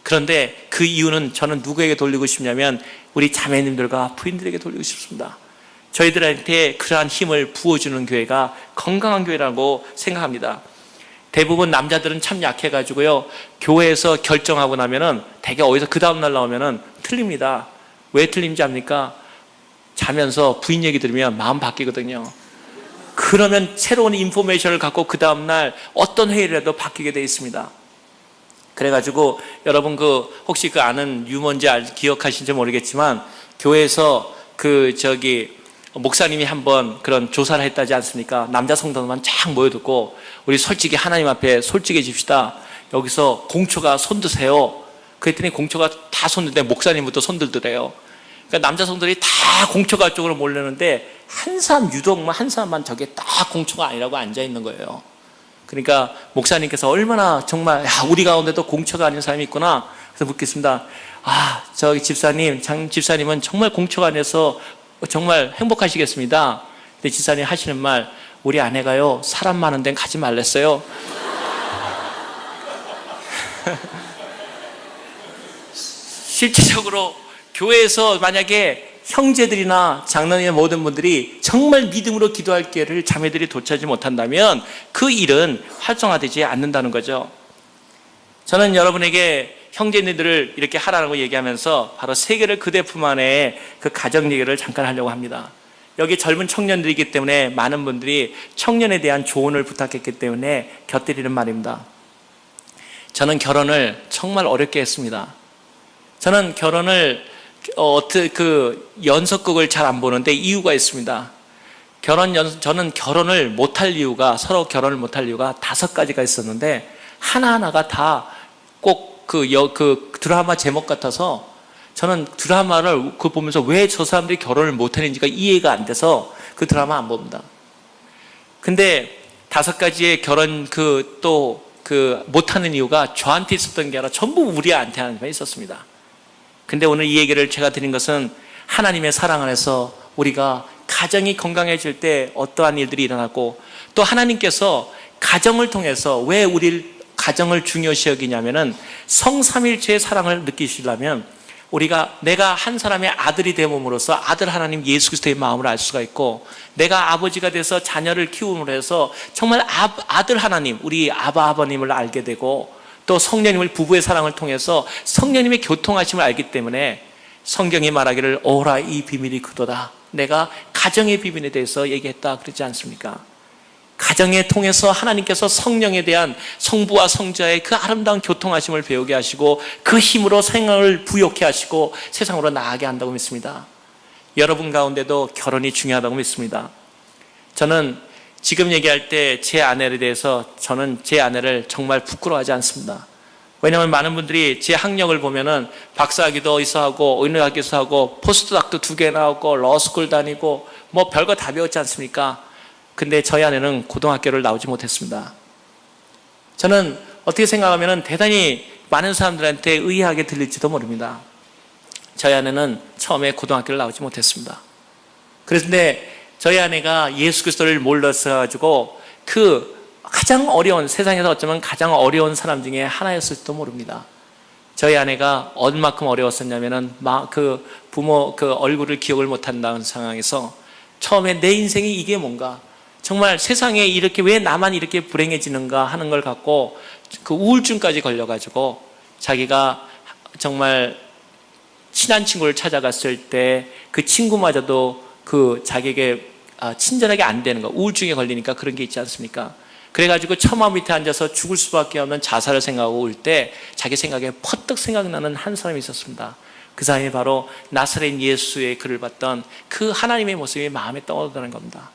그런데 그 이유는 저는 누구에게 돌리고 싶냐면 우리 자매님들과 부인들에게 돌리고 싶습니다. 저희들한테 그러한 힘을 부어주는 교회가 건강한 교회라고 생각합니다. 대부분 남자들은 참 약해가지고요, 교회에서 결정하고 나면은 대개 어디서 그 다음날 나오면은 틀립니다. 왜 틀린지 압니까? 자면서 부인 얘기 들으면 마음 바뀌거든요. 그러면 새로운 인포메이션을 갖고 그 다음날 어떤 회의를 해도 바뀌게 되어 있습니다. 그래가지고 여러분 혹시 아는 유머인지 기억하신지 모르겠지만 교회에서 목사님이 한번 그런 조사를 했다지 않습니까? 남자 성도만 쫙 모여듣고 우리 솔직히 하나님 앞에 솔직해집시다. 여기서 공초가 손드세요. 그랬더니 공초가 다 손드는데 목사님부터 손들더래요. 그러니까 남자 성도들이 다 공초가 쪽으로 몰렸는데 한 사람만 저게 딱 공초가 아니라고 앉아있는 거예요. 그러니까 목사님께서 얼마나 정말 우리 가운데도 공초가 아닌 사람이 있구나. 그래서 묻겠습니다. 저기 집사님, 장 집사님은 정말 공초가 아니어서 정말 행복하시겠습니다. 근데 집사님 하시는 말, 우리 아내가요 사람 많은 데는 가지 말랬어요. 실질적으로 교회에서 만약에 형제들이나 장로님의 모든 분들이 정말 믿음으로 기도할 기회를 자매들이 도착하지 못한다면 그 일은 활성화되지 않는다는 거죠. 저는 여러분에게 형제님들을 이렇게 하라고 얘기하면서 바로 세계를 그대 품 안에 그 가정 얘기를 잠깐 하려고 합니다. 여기 젊은 청년들이기 때문에 많은 분들이 청년에 대한 조언을 부탁했기 때문에 곁들이는 말입니다. 저는 결혼을 정말 어렵게 했습니다. 저는 결혼을 연속극을 잘 안 보는데 이유가 있습니다. 저는 결혼을 못할 이유가, 서로 결혼을 못할 이유가 5가지가 있었는데 하나하나가 다 꼭 그 드라마 제목 같아서 저는 드라마를 보면서 왜 저 사람들이 결혼을 못하는지가 이해가 안 돼서 그 드라마 안 봅니다. 근데 5가지의 결혼 못하는 이유가 저한테 있었던 게 아니라 전부 우리한테 있었습니다. 근데 오늘 이 얘기를 제가 드린 것은 하나님의 사랑 안에서 우리가 가정이 건강해질 때 어떠한 일들이 일어나고 또 하나님께서 가정을 통해서 왜 우리 가정을 중요시 여기냐면은 성삼일체의 사랑을 느끼시려면 내가 한 사람의 아들이 됨으로써 아들 하나님 예수 그리스도의 마음을 알 수가 있고 내가 아버지가 돼서 자녀를 키움으로 해서 정말 아들 하나님, 우리 아버님을 알게 되고 또 성령님을 부부의 사랑을 통해서 성령님의 교통하심을 알기 때문에 성경이 말하기를 오라 이 비밀이 그도다. 내가 가정의 비밀에 대해서 얘기했다 그러지 않습니까? 가정에 통해서 하나님께서 성령에 대한 성부와 성자의 그 아름다운 교통하심을 배우게 하시고 그 힘으로 생활을 부욕해 하시고 세상으로 나아가게 한다고 믿습니다. 여러분 가운데도 결혼이 중요하다고 믿습니다. 저는 지금 얘기할 때 제 아내에 대해서 저는 제 아내를 정말 부끄러워하지 않습니다. 왜냐하면 많은 분들이 제 학력을 보면은 박사학위도 어디서 하고 의료학위에서 하고 포스트닥도 2개 나오고 러스쿨 다니고 뭐 별거 다 배웠지 않습니까? 근데 저희 아내는 고등학교를 나오지 못했습니다. 저는 어떻게 생각하면 대단히 많은 사람들한테 의아하게 들릴지도 모릅니다. 저희 아내는 처음에 고등학교를 나오지 못했습니다. 그런데 저희 아내가 예수 그리스도를 몰라서 가지고 가장 어려운, 세상에서 어쩌면 가장 어려운 사람 중에 하나였을지도 모릅니다. 저희 아내가 얼마큼 어려웠었냐면은 부모 얼굴을 기억을 못한다는 상황에서 처음에 내 인생이 이게 뭔가 정말 세상에 이렇게 왜 나만 이렇게 불행해지는가 하는 걸 갖고 그 우울증까지 걸려가지고 자기가 정말 친한 친구를 찾아갔을 때 그 친구마저도 자기에게 친절하게 안 되는 거, 우울증에 걸리니까 그런 게 있지 않습니까? 그래가지고 처마 밑에 앉아서 죽을 수밖에 없는 자살을 생각하고 올 때 자기 생각에 퍼뜩 생각나는 한 사람이 있었습니다. 그 사람이 바로 나사렛 예수의 글을 봤던 그 하나님의 모습이 마음에 떠오르는 겁니다.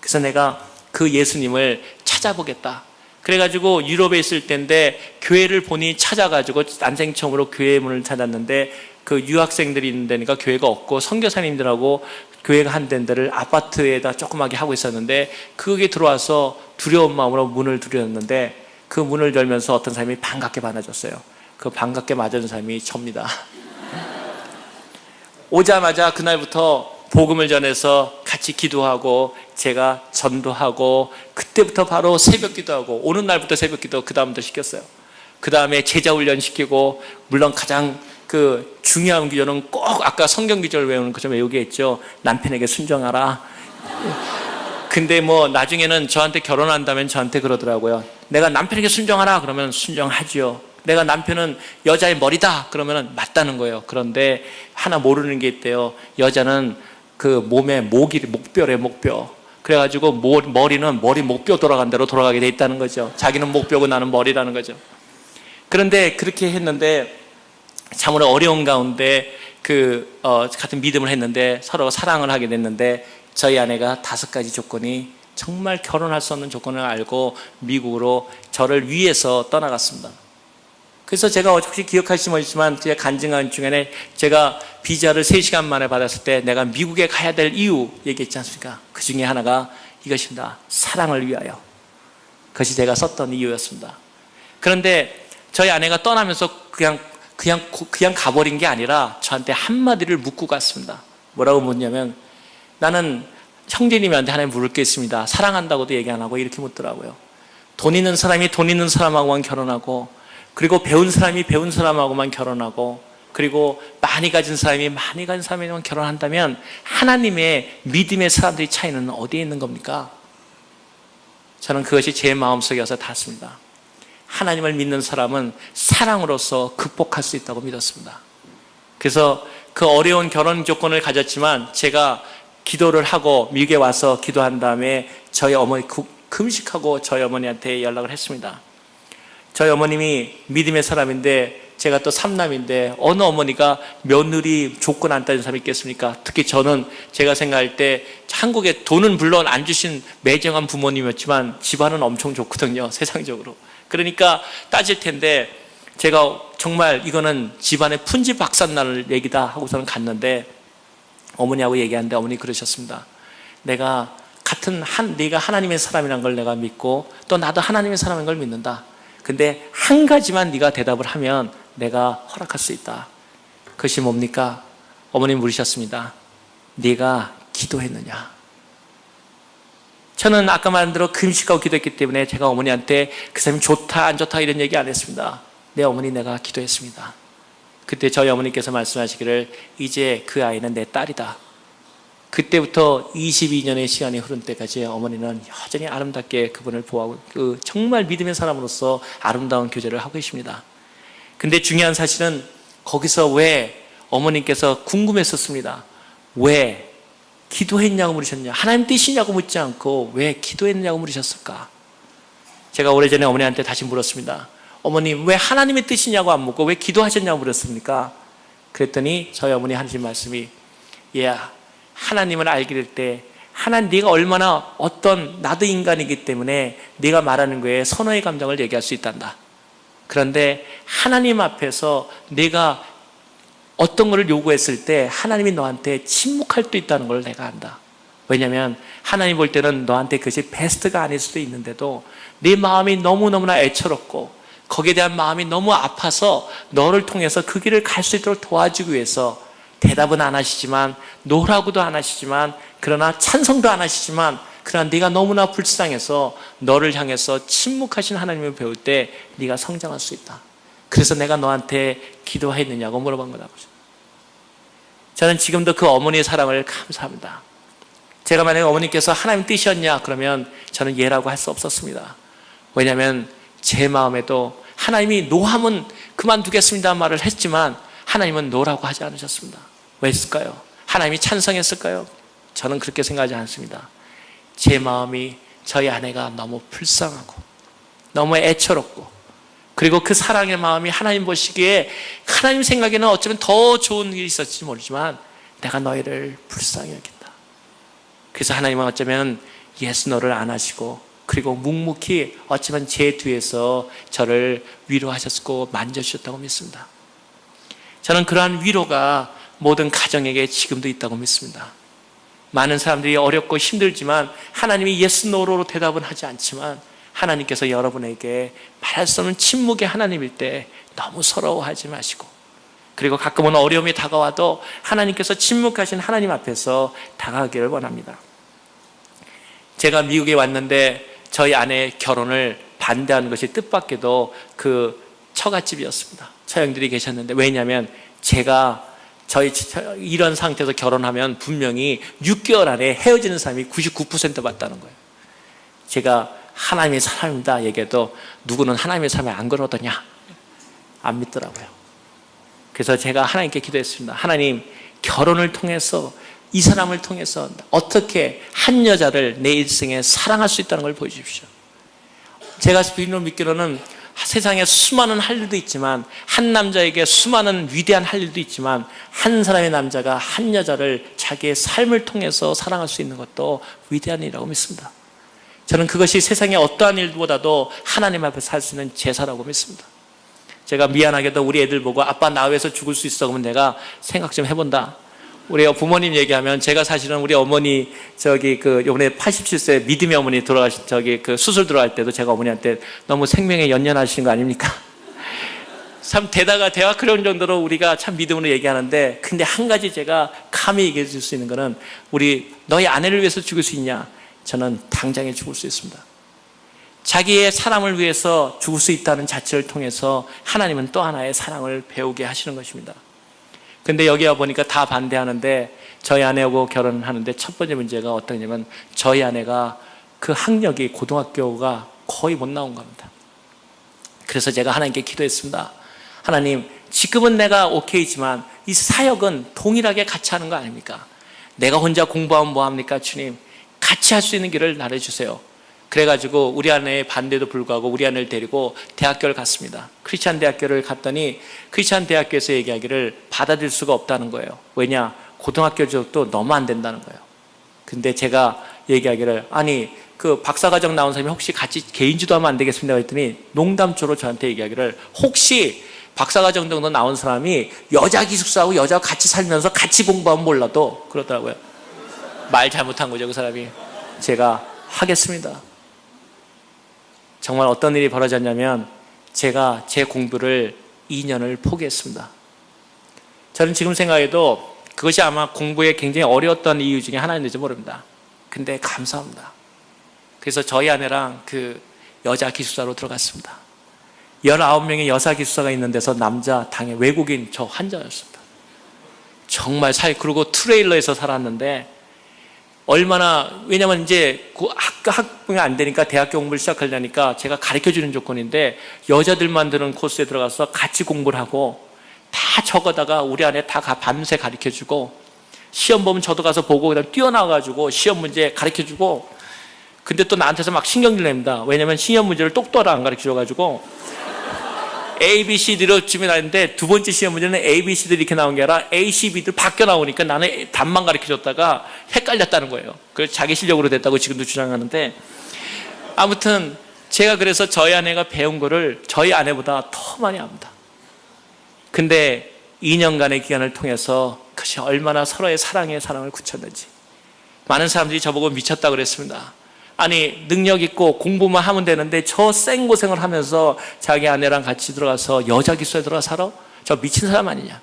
그래서 내가 그 예수님을 찾아보겠다. 그래가지고 유럽에 있을 때인데 교회를 본인이 찾아가지고 난생 처음으로 교회의 문을 찾았는데 그 유학생들이 있는 데니까 교회가 없고 선교사님들하고 교회가 한 데를 아파트에다 조그맣게 하고 있었는데 그게 들어와서 두려운 마음으로 문을 두드렸는데 그 문을 열면서 어떤 사람이 반갑게 맞아줬어요. 그 반갑게 맞아준 사람이 접니다. 오자마자 그날부터 복음을 전해서 같이 기도하고 제가 전도하고 그때부터 바로 새벽 기도하고 오는 날부터 새벽 기도 그 다음부터 시켰어요. 그 다음에 제자 훈련 시키고 물론 가장 중요한 기조는 꼭 아까 성경 기조를 외우는 거 좀 외우게 했죠. 남편에게 순종하라. 근데 나중에는 저한테 결혼한다면 저한테 그러더라고요. 내가 남편에게 순종하라 그러면 순종하지요. 내가 남편은 여자의 머리다 그러면 맞다는 거예요. 그런데 하나 모르는 게 있대요. 여자는 몸에 목뼈래 목뼈. 그래가지고 머리는 목뼈 돌아간 대로 돌아가게 돼 있다는 거죠. 자기는 목뼈고 나는 머리라는 거죠. 그런데 그렇게 했는데 참으로 어려운 가운데 같은 믿음을 했는데 서로 사랑을 하게 됐는데 저희 아내가 5가지 조건이 정말 결혼할 수 없는 조건을 알고 미국으로 저를 위해서 떠나갔습니다. 그래서 제가 혹시 기억하실지 모르지만 제 간증한 중에 제가 비자를 3시간 만에 받았을 때 내가 미국에 가야 될 이유 얘기했지 않습니까? 그 중에 하나가 이것입니다. 사랑을 위하여. 그것이 제가 썼던 이유였습니다. 그런데 저희 아내가 떠나면서 그냥 가버린 게 아니라 저한테 한마디를 묻고 갔습니다. 뭐라고 묻냐면 나는 형제님한테 하나 물을 게 있습니다. 사랑한다고도 얘기 안 하고 이렇게 묻더라고요. 돈 있는 사람이 돈 있는 사람하고만 결혼하고 그리고 배운 사람이 배운 사람하고만 결혼하고 그리고 많이 가진 사람이면 결혼한다면 하나님의 믿음의 사람들의 차이는 어디에 있는 겁니까? 저는 그것이 제 마음속에 와서 닿습니다. 하나님을 믿는 사람은 사랑으로서 극복할 수 있다고 믿었습니다. 그래서 그 어려운 결혼 조건을 가졌지만 제가 기도를 하고 미국에 와서 기도한 다음에 저희 어머니 금식하고 저희 어머니한테 연락을 했습니다. 저희 어머님이 믿음의 사람인데 제가 또 삼남인데 어느 어머니가 며느리 조건 안 따진 사람이 있겠습니까? 특히 저는 제가 생각할 때 한국에 돈은 물론 안 주신 매정한 부모님이었지만 집안은 엄청 좋거든요, 세상적으로. 그러니까 따질 텐데 제가 정말 이거는 집안의 푼집 박산날 얘기다 하고서는 갔는데 어머니하고 얘기하는데 어머니 그러셨습니다. 네가 하나님의 사람이라는 걸 내가 믿고 또 나도 하나님의 사람인 걸 믿는다. 근데 한 가지만 네가 대답을 하면 내가 허락할 수 있다. 그것이 뭡니까? 어머니 물으셨습니다. 네가 기도했느냐? 저는 아까 말한 대로 금식하고 기도했기 때문에 제가 어머니한테 그 사람이 좋다 안 좋다 이런 얘기 안 했습니다. 네 어머니 내가 기도했습니다. 그때 저희 어머니께서 말씀하시기를 이제 그 아이는 내 딸이다. 그때부터 22년의 시간이 흐른 때까지 어머니는 여전히 아름답게 그분을 보호하고 정말 믿음의 사람으로서 아름다운 교제를 하고 계십니다. 근데 중요한 사실은 거기서 왜 어머님께서 궁금했었습니다. 왜 기도했냐고 물으셨냐? 하나님 뜻이냐고 묻지 않고 왜 기도했냐고 물으셨을까? 제가 오래전에 어머니한테 다시 물었습니다. 어머님 왜 하나님의 뜻이냐고 안 묻고 왜 기도하셨냐고 물었습니까? 그랬더니 저희 어머니 하신 말씀이 얘야 하나님을 알게 될 때 하나님 네가 얼마나 나도 인간이기 때문에 네가 말하는 거에 선호의 감정을 얘기할 수 있단다. 그런데 하나님 앞에서 내가 어떤 것을 요구했을 때 하나님이 너한테 침묵할 수도 있다는 걸 내가 안다. 왜냐하면 하나님 볼 때는 너한테 그것이 베스트가 아닐 수도 있는데도 네 마음이 너무너무나 애처롭고 거기에 대한 마음이 너무 아파서 너를 통해서 그 길을 갈 수 있도록 도와주기 위해서 대답은 안 하시지만 노라고도 안 하시지만 그러나 찬성도 안 하시지만 그러나 네가 너무나 불쌍해서 너를 향해서 침묵하신 하나님을 배울 때 네가 성장할 수 있다. 그래서 내가 너한테 기도했느냐고 물어본 거다. 저는 지금도 그 어머니의 사랑을 감사합니다. 제가 만약에 어머니께서 하나님 뜻이었냐 그러면 저는 예라고 할 수 없었습니다. 왜냐하면 제 마음에도 하나님이 노하면 그만두겠습니다 말을 했지만 하나님은 노라고 하지 않으셨습니다. 왜 했을까요? 하나님이 찬성했을까요? 저는 그렇게 생각하지 않습니다. 제 마음이 저희 아내가 너무 불쌍하고 너무 애처롭고 그리고 그 사랑의 마음이 하나님 보시기에 하나님 생각에는 어쩌면 더 좋은 일이 있었을지 모르지만 내가 너희를 불쌍히 여긴다. 그래서 하나님은 어쩌면 예수 너를 안 하시고 그리고 묵묵히 어쩌면 제 뒤에서 저를 위로하셨고 만져주셨다고 믿습니다. 저는 그러한 위로가 모든 가정에게 지금도 있다고 믿습니다. 많은 사람들이 어렵고 힘들지만 하나님이 예스 노로로 대답은 하지 않지만 하나님께서 여러분에게 말할 수 없는 침묵의 하나님일 때 너무 서러워하지 마시고 그리고 가끔은 어려움이 다가와도 하나님께서 침묵하신 하나님 앞에서 다가가기를 원합니다. 제가 미국에 왔는데 저희 아내의 결혼을 반대하는 것이 뜻밖에도 그 처갓집이었습니다. 처형들이 계셨는데 왜냐하면 제가 이런 상태에서 결혼하면 분명히 6개월 안에 헤어지는 사람이 99% 맞다는 거예요. 제가 하나님의 사람입니다 얘기해도 누구는 하나님의 사람이 안 그러더냐 안 믿더라고요. 그래서 제가 하나님께 기도했습니다. 하나님 결혼을 통해서 이 사람을 통해서 어떻게 한 여자를 내 일생에 사랑할 수 있다는 걸 보여주십시오. 제가 믿기로는 세상에 수많은 할 일도 있지만 한 남자에게 수많은 위대한 할 일도 있지만 한 사람의 남자가 한 여자를 자기의 삶을 통해서 사랑할 수 있는 것도 위대한 일이라고 믿습니다. 저는 그것이 세상의 어떠한 일보다도 하나님 앞에서 할 수 있는 제사라고 믿습니다. 제가 미안하게도 우리 애들 보고 아빠 나 위해서 죽을 수 있어 그러면 내가 생각 좀 해본다. 우리 부모님 얘기하면 제가 사실은 우리 어머니 요번에 87세 믿음의 어머니 돌아가신 수술 들어갈 때도 제가 어머니한테 너무 생명에 연연하신 거 아닙니까? 참 대화가 그런 정도로 우리가 참 믿음으로 얘기하는데 근데 한 가지 제가 감히 얘기해 줄 수 있는 거는 너희 아내를 위해서 죽을 수 있냐? 저는 당장에 죽을 수 있습니다. 자기의 사람을 위해서 죽을 수 있다는 자체를 통해서 하나님은 또 하나의 사랑을 배우게 하시는 것입니다. 근데 여기 와 보니까 다 반대하는데 저희 아내하고 결혼하는데 첫 번째 문제가 어떠냐면 저희 아내가 그 학력이 고등학교가 거의 못 나온 겁니다. 그래서 제가 하나님께 기도했습니다. 하나님, 지금은 내가 오케이지만 이 사역은 동일하게 같이 하는 거 아닙니까? 내가 혼자 공부하면 뭐합니까? 주님, 같이 할 수 있는 길을 나눠주세요. 그래가지고 우리 아내의 반대도 불구하고 우리 아내를 데리고 대학교를 갔습니다. 크리스찬 대학교를 갔더니 크리스찬 대학교에서 얘기하기를 받아들일 수가 없다는 거예요. 왜냐? 고등학교 교육도 너무 안 된다는 거예요. 근데 제가 얘기하기를 아니 그 박사과정 나온 사람이 혹시 같이 개인주도 하면 안 되겠습니까? 했더니 농담조로 저한테 얘기하기를 혹시 박사과정 정도 나온 사람이 여자 기숙사하고 여자하고 같이 살면서 같이 공부하면 몰라도 그러더라고요. 말 잘못한 거죠, 그 사람이. 제가 하겠습니다. 정말 어떤 일이 벌어졌냐면 제가 제 공부를 2년을 포기했습니다. 저는 지금 생각해도 그것이 아마 공부에 굉장히 어려웠던 이유 중에 하나인지 모릅니다. 근데 감사합니다. 그래서 저희 아내랑 그 여자 기숙사로 들어갔습니다. 19명의 여자 기숙사가 있는 데서 남자 당연 외국인 저 환자였습니다. 정말 그리고 트레일러에서 살았는데 얼마나, 왜냐면 이제 그 학부가 안 되니까 대학교 공부를 시작하려니까 제가 가르쳐 주는 조건인데 여자들만 드는 코스에 들어가서 같이 공부를 하고 다 적어다가 우리 아내 다 밤새 가르쳐 주고 시험 보면 저도 가서 보고 그다음 뛰어나가지고 시험 문제 가르쳐 주고 근데 또 나한테서 막 신경질 냅니다. 왜냐면 시험 문제를 똑똑하게 안 가르쳐 줘가지고 A, B, C, D로 주면 하는데 두 번째 시험 문제는 A, B, C, D 이렇게 나온 게 아니라 A, C, B들 바뀌어 나오니까 나는 답만 가르쳐 줬다가 헷갈렸다는 거예요. 그래서 자기 실력으로 됐다고 지금도 주장하는데 아무튼 제가 그래서 저희 아내가 배운 거를 저희 아내보다 더 많이 압니다. 근데 2년간의 기간을 통해서 그것이 얼마나 서로의 사랑에 사랑을 굳혔는지 많은 사람들이 저보고 미쳤다고 그랬습니다. 아니 능력 있고 공부만 하면 되는데 저 생고생을 하면서 자기 아내랑 같이 들어가서 여자 기숙사에 들어가 살아? 저 미친 사람 아니냐?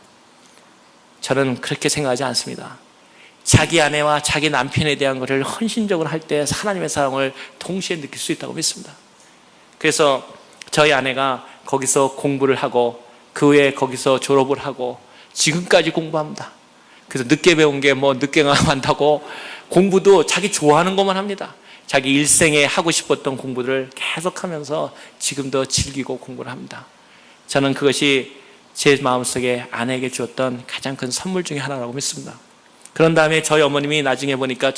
저는 그렇게 생각하지 않습니다. 자기 아내와 자기 남편에 대한 것을 헌신적으로 할 때 하나님의 사랑을 동시에 느낄 수 있다고 믿습니다. 그래서 저희 아내가 거기서 공부를 하고 그 후에 거기서 졸업을 하고 지금까지 공부합니다. 그래서 늦게 배운 게 뭐 늦게 간다고 공부도 자기 좋아하는 것만 합니다. 자기 일생에 하고 싶었던 공부들을 계속하면서 지금도 즐기고 공부를 합니다. 저는 그것이 제 마음속에 아내에게 주었던 가장 큰 선물 중에 하나라고 믿습니다. 그런 다음에 저희 어머님이 나중에 보니까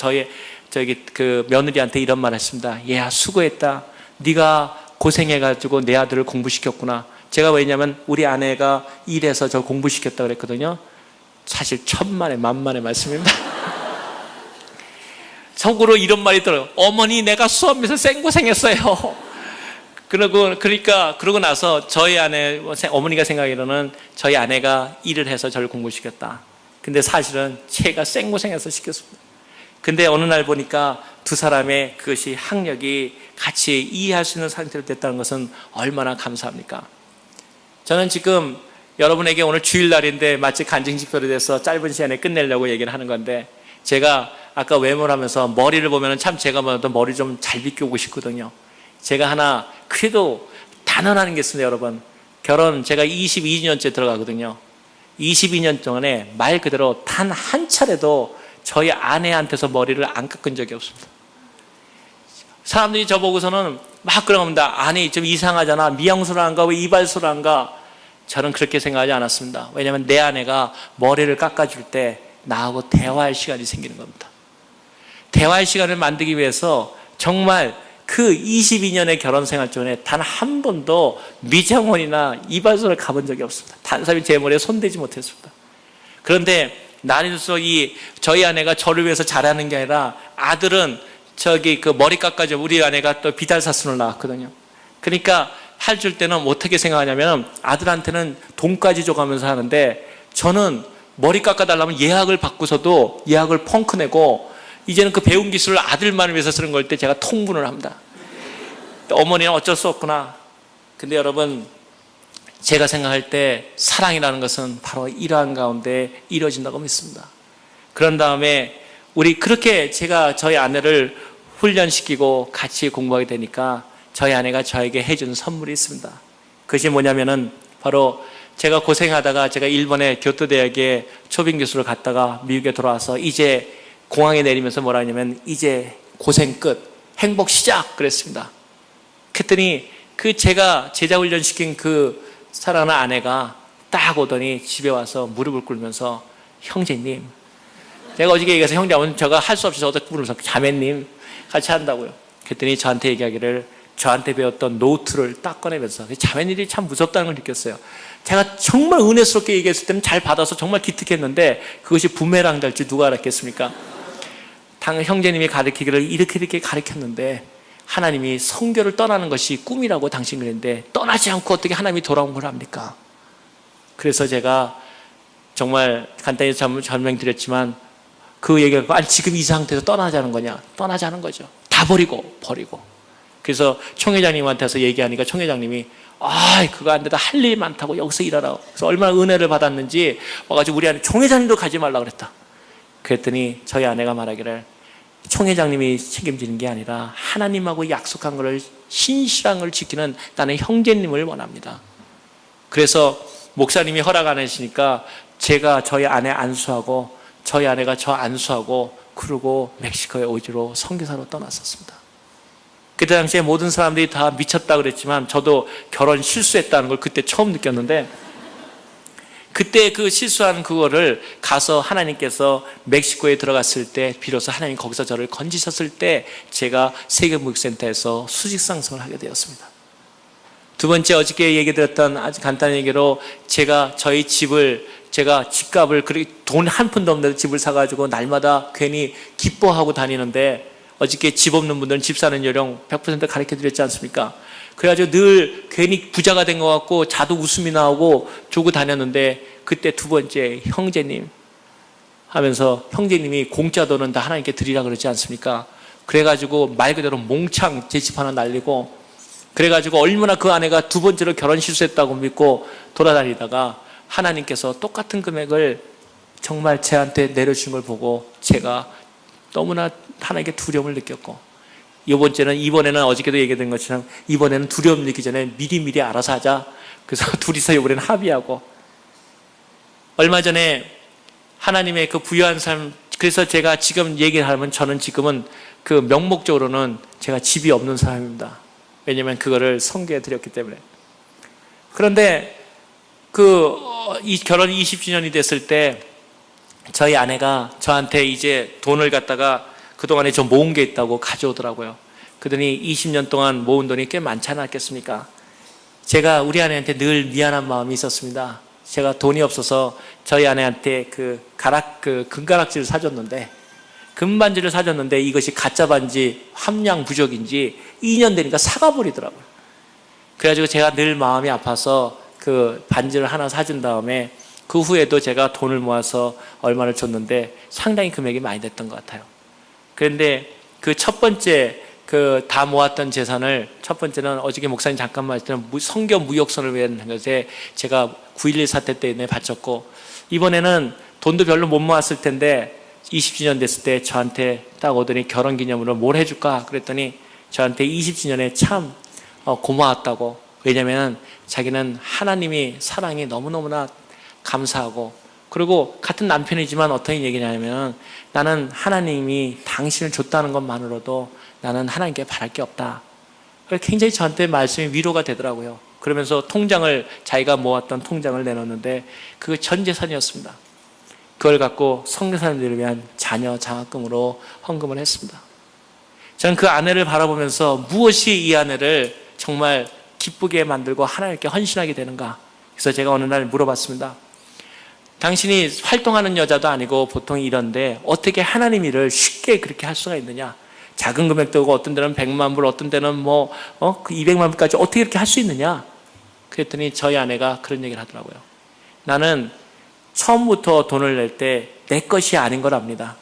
그 며느리한테 이런 말 했습니다. 얘야 수고했다. 네가 고생해가지고 내 아들을 공부시켰구나. 제가 왜냐면 우리 아내가 일해서 저 공부시켰다고 그랬거든요. 사실 천만의 만만의 말씀입니다. 속으로 이런 말이 들어요. 어머니 내가 수업에서 생고생했어요. 그러고 나서 저희 아내 어머니가 생각하기로는 저희 아내가 일을 해서 저를 공부시켰다. 근데 사실은 제가 생고생해서 시켰습니다. 근데 어느 날 보니까 두 사람의 그것이 학력이 같이 이해할 수 있는 상태로 됐다는 것은 얼마나 감사합니까? 저는 지금 여러분에게 오늘 주일날인데 마치 간증집회로 돼서 짧은 시간에 끝내려고 얘기를 하는 건데 제가 아까 외모를 하면서 머리를 보면 참 제가 봐도 머리 좀 잘 빗겨오고 싶거든요. 제가 하나 그래도 단언하는 게 있습니다. 여러분 결혼 제가 22년째 들어가거든요. 22년 동안에 말 그대로 단 한 차례도 저희 아내한테서 머리를 안 깎은 적이 없습니다. 사람들이 저보고서는 막 그러는다. 아니 좀 이상하잖아. 미용실을 안 가? 왜 이발소를 안 가? 저는 그렇게 생각하지 않았습니다. 왜냐하면 내 아내가 머리를 깎아줄 때 나하고 대화할 시간이 생기는 겁니다. 대화할 시간을 만들기 위해서 정말 그 22년의 결혼 생활 중에 단 한 번도 미장원이나 이발소를 가본 적이 없습니다. 다른 사람이 제 머리에 손대지 못했습니다. 그런데 나이로서 저희 아내가 저를 위해서 잘하는 게 아니라 아들은 그 머리 깎아줘. 우리 아내가 또 비달사순을 나왔거든요. 그러니까 해줄 때는 어떻게 생각하냐면 아들한테는 돈까지 줘가면서 하는데 저는 머리 깎아달라면 예약을 받고서도 예약을 펑크 내고 이제는 그 배운 기술을 아들만을 위해서 쓰는 걸 때 제가 통분을 합니다. 어머니는 어쩔 수 없구나. 근데 여러분 제가 생각할 때 사랑이라는 것은 바로 이러한 가운데 이루어진다고 믿습니다. 그런 다음에 우리 그렇게 제가 저희 아내를 훈련시키고 같이 공부하게 되니까 저희 아내가 저에게 해준 선물이 있습니다. 그것이 뭐냐면은 바로 제가 고생하다가 제가 일본의 교토대학에 초빙 교수로 갔다가 미국에 돌아와서 이제 공항에 내리면서 뭐라 하냐면 이제 고생 끝, 행복 시작 그랬습니다. 그랬더니 그 제가 제자 훈련시킨 그 사랑하는 아내가 딱 오더니 집에 와서 무릎을 꿇으면서 형제님, 제가 어저께 얘기해서 형제하면 제가 할 수 없이 저도 부르면서 자매님 같이 한다고요. 그랬더니 저한테 얘기하기를 저한테 배웠던 노트를 딱 꺼내면서 자매님들이 참 무섭다는 걸 느꼈어요. 제가 정말 은혜스럽게 얘기했을 때는 잘 받아서 정말 기특했는데 그것이 부메랑 될지 누가 알았겠습니까? 형제님이 가르치기를 이렇게 가르쳤는데 하나님이 성교를 떠나는 것이 꿈이라고 당신 그랬는데 떠나지 않고 어떻게 하나님이 돌아온 걸 합니까? 그래서 제가 정말 간단히 설명드렸지만 그 얘기가 아니 지금 이 상태에서 떠나자는 거냐? 떠나자는 거죠. 다 버리고. 그래서 총회장님한테서 얘기하니까 총회장님이 그거 안 되다 할 일이 많다고 여기서 일하라고. 그래서 얼마나 은혜를 받았는지 와가지고 우리 아내 총회장님도 가지 말라고 그랬다. 그랬더니 저희 아내가 말하기를 총회장님이 책임지는 게 아니라 하나님하고 약속한 것을 신실한 걸 지키는 나는 형제님을 원합니다. 그래서 목사님이 허락 안 하시니까 제가 저희 아내 안수하고 저희 아내가 저 안수하고 그러고 멕시코의 오지로 선교사로 떠났었습니다. 그때 당시에 모든 사람들이 다 미쳤다 그랬지만 저도 결혼 실수했다는 걸 그때 처음 느꼈는데 그때 그 실수한 그거를 가서 하나님께서 멕시코에 들어갔을 때 비로소 하나님 거기서 저를 건지셨을 때 제가 세계무역센터에서 수직 상승을 하게 되었습니다. 두 번째 어저께 얘기 드렸던 아주 간단한 얘기로 제가 저희 집을 제가 집값을 돈 한 푼도 없는데 집을 사가지고 날마다 괜히 기뻐하고 다니는데 어저께 집 없는 분들은 집 사는 요령 100% 가르쳐 드렸지 않습니까? 그래가지고 늘 괜히 부자가 된 것 같고 자도 웃음이 나오고 조고 다녔는데 그때 두 번째 형제님 하면서 형제님이 공짜 돈은 다 하나님께 드리라 그러지 않습니까? 그래가지고 말 그대로 몽창 제 집 하나 날리고 그래가지고 얼마나 그 아내가 두 번째로 결혼 실수했다고 믿고 돌아다니다가 하나님께서 똑같은 금액을 정말 제한테 내려주신 걸 보고 제가 너무나 하나님께 두려움을 느꼈고 이번에는 어저께도 얘기된 것처럼 이번에는 두려움 느끼기 전에 미리 알아서 하자. 그래서 둘이서 이번에는 합의하고 얼마 전에 하나님의 그 부유한 삶 그래서 제가 지금 얘기를 하면 저는 지금은 그 명목적으로는 제가 집이 없는 사람입니다. 왜냐하면 그거를 선교해 드렸기 때문에. 그런데 이 결혼 20주년이 됐을 때 저희 아내가 저한테 이제 돈을 갖다가 그동안에 좀 모은 게 있다고 가져오더라고요. 그러더니 20년 동안 모은 돈이 꽤 많지 않았겠습니까? 제가 우리 아내한테 늘 미안한 마음이 있었습니다. 제가 돈이 없어서 저희 아내한테 금가락지를 사줬는데 금반지를 사줬는데 이것이 가짜 반지 함량 부족인지 2년 되니까 사가버리더라고요. 그래가지고 제가 늘 마음이 아파서 그 반지를 하나 사준 다음에 그 후에도 제가 돈을 모아서 얼마를 줬는데 상당히 금액이 많이 됐던 것 같아요. 그런데 그 첫 번째 다 모았던 재산을 첫 번째는 어저께 목사님 잠깐 말했던 선교 무역선을 위한 것에 제가 9.11 사태 때문에 바쳤고 이번에는 돈도 별로 못 모았을 텐데 20주년 됐을 때 저한테 딱 오더니 결혼기념으로 뭘 해줄까 그랬더니 저한테 20주년에 참 고마웠다고. 왜냐하면 자기는 하나님이 사랑이 너무너무나 감사하고 그리고 같은 남편이지만 어떤 얘기냐면 나는 하나님이 당신을 줬다는 것만으로도 나는 하나님께 바랄 게 없다. 굉장히 저한테 말씀이 위로가 되더라고요. 그러면서 자기가 모았던 통장을 내놓는데 그거 전 재산이었습니다. 그걸 갖고 선교사님들을 위한 자녀 장학금으로 헌금을 했습니다. 저는 그 아내를 바라보면서 무엇이 이 아내를 정말 기쁘게 만들고 하나님께 헌신하게 되는가. 그래서 제가 어느 날 물어봤습니다. 당신이 활동하는 여자도 아니고 보통 이런데 어떻게 하나님 일을 쉽게 그렇게 할 수가 있느냐. 작은 금액도 오고 어떤 데는 100만 불 어떤 데는 200만 불까지 어떻게 이렇게 할 수 있느냐. 그랬더니 저희 아내가 그런 얘기를 하더라고요. 나는 처음부터 돈을 낼 때 내 것이 아닌 걸 압니다.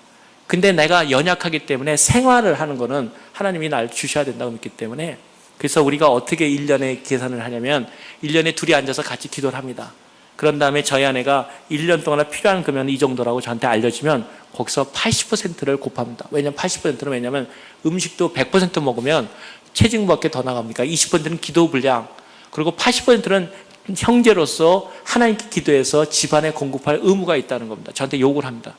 근데 내가 연약하기 때문에 생활을 하는 거는 하나님이 날 주셔야 된다고 믿기 때문에 그래서 우리가 어떻게 1년에 계산을 하냐면 1년에 둘이 앉아서 같이 기도를 합니다. 그런 다음에 저희 아내가 1년 동안 필요한 금액은 이 정도라고 저한테 알려주면 거기서 80%를 곱합니다. 왜냐면 80%는 음식도 100% 먹으면 체중밖에 더 나갑니까? 20%는 기도 분량 그리고 80%는 형제로서 하나님께 기도해서 집안에 공급할 의무가 있다는 겁니다. 저한테 욕을 합니다.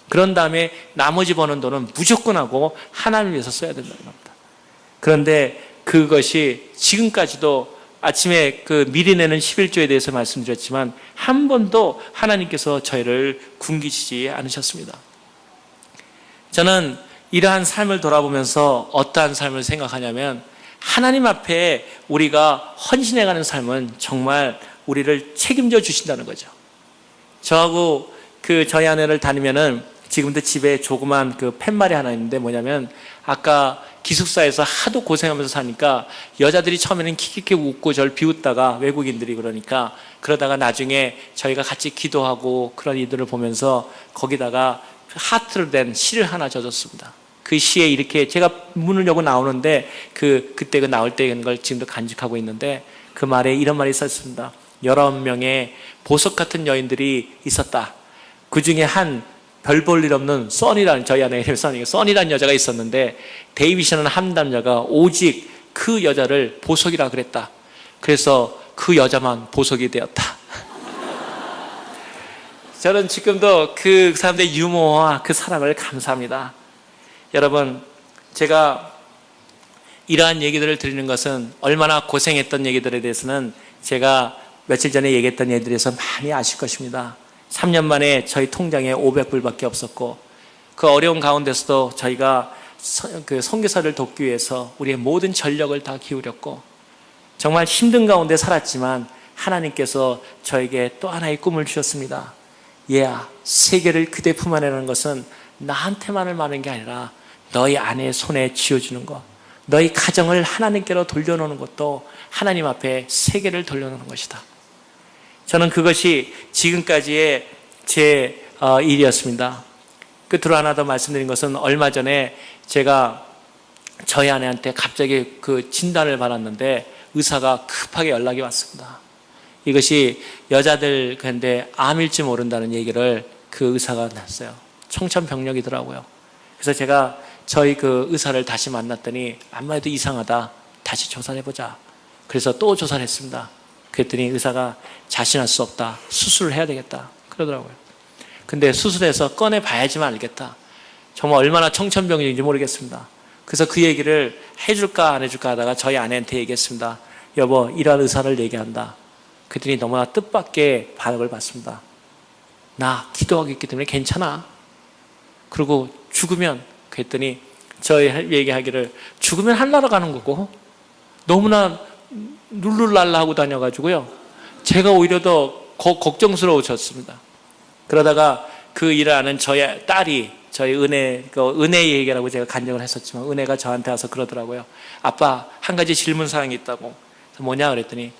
그런 다음에 나머지 버는 돈은 무조건 하고 하나님을 위해서 써야 된다는 겁니다. 그런데 그것이 지금까지도 아침에 그 미리 내는 11조에 대해서 말씀드렸지만 한 번도 하나님께서 저희를 굶기시지 않으셨습니다. 저는 이러한 삶을 돌아보면서 어떠한 삶을 생각하냐면 하나님 앞에 우리가 헌신해가는 삶은 정말 우리를 책임져 주신다는 거죠. 저하고 저희 아내를 다니면은 지금도 집에 조그만 팻말이 하나 있는데 뭐냐면 아까 기숙사에서 하도 고생하면서 사니까 여자들이 처음에는 킥킥 웃고 저를 비웃다가 외국인들이 그러다가 나중에 저희가 같이 기도하고 그런 이들을 보면서 거기다가 하트로 된 시를 하나 져줬습니다. 그 시에 이렇게 제가 문을 열고 나오는데 그때 나올 때 있는 걸 지금도 간직하고 있는데 그 말에 이런 말이 있었습니다. 19명의 보석 같은 여인들이 있었다. 그 중에 한 별 볼 일 없는 써니라는 저희 아내 이름이 써니라는 여자가 있었는데 데이비시라는 한 남자가 오직 그 여자를 보석이라 그랬다. 그래서 그 여자만 보석이 되었다. 저는 지금도 그 사람들의 유머와 그 사랑을 감사합니다. 여러분, 제가 이러한 얘기들을 드리는 것은 얼마나 고생했던 얘기들에 대해서는 제가 며칠 전에 얘기했던 얘기들에 대해서 많이 아실 것입니다. 3년 만에 저희 통장에 500불밖에 없었고 그 어려운 가운데서도 저희가 선교사를 돕기 위해서 우리의 모든 전력을 다 기울였고 정말 힘든 가운데 살았지만 하나님께서 저에게 또 하나의 꿈을 주셨습니다. 얘야, 세계를 그대 품 안에라는 것은 나한테만을 말하는 게 아니라 너희 아내의 손에 쥐어주는 것, 너희 가정을 하나님께로 돌려놓는 것도 하나님 앞에 세계를 돌려놓는 것이다. 저는 그것이 지금까지의 제 일이었습니다. 끝으로 하나 더 말씀드린 것은 얼마 전에 제가 저희 아내한테 갑자기 진단을 받았는데 의사가 급하게 연락이 왔습니다. 이것이 여자들 근데 암일지 모른다는 얘기를 그 의사가 났어요. 청천벽력이더라고요. 그래서 제가 저희 의사를 다시 만났더니 아무 해도 이상하다. 다시 조사를 해보자. 그래서 또 조사를 했습니다. 그랬더니 의사가 자신할 수 없다. 수술을 해야 되겠다. 그러더라고요. 근데 수술해서 꺼내봐야지만 알겠다. 정말 얼마나 청천벽력인지 모르겠습니다. 그래서 그 얘기를 해줄까 안 해줄까 하다가 저희 아내한테 얘기했습니다. 여보, 이러한 의사를 얘기한다. 그랬더니 너무나 뜻밖의 반응을 받습니다. 나 기도하고 있기 때문에 괜찮아. 그리고 죽으면, 그랬더니 저희 얘기하기를 죽으면 하늘나라 가는 거고 너무나 룰루랄라 하고 다녀가지고요. 제가 오히려 더 걱정스러워졌습니다. 그러다가 그 일을 아는 저희 딸이 저희 은혜의 얘기라고 제가 간증을 했었지만 은혜가 저한테 와서 그러더라고요. 아빠, 한 가지 질문 사항이 있다고. 뭐냐 그랬더니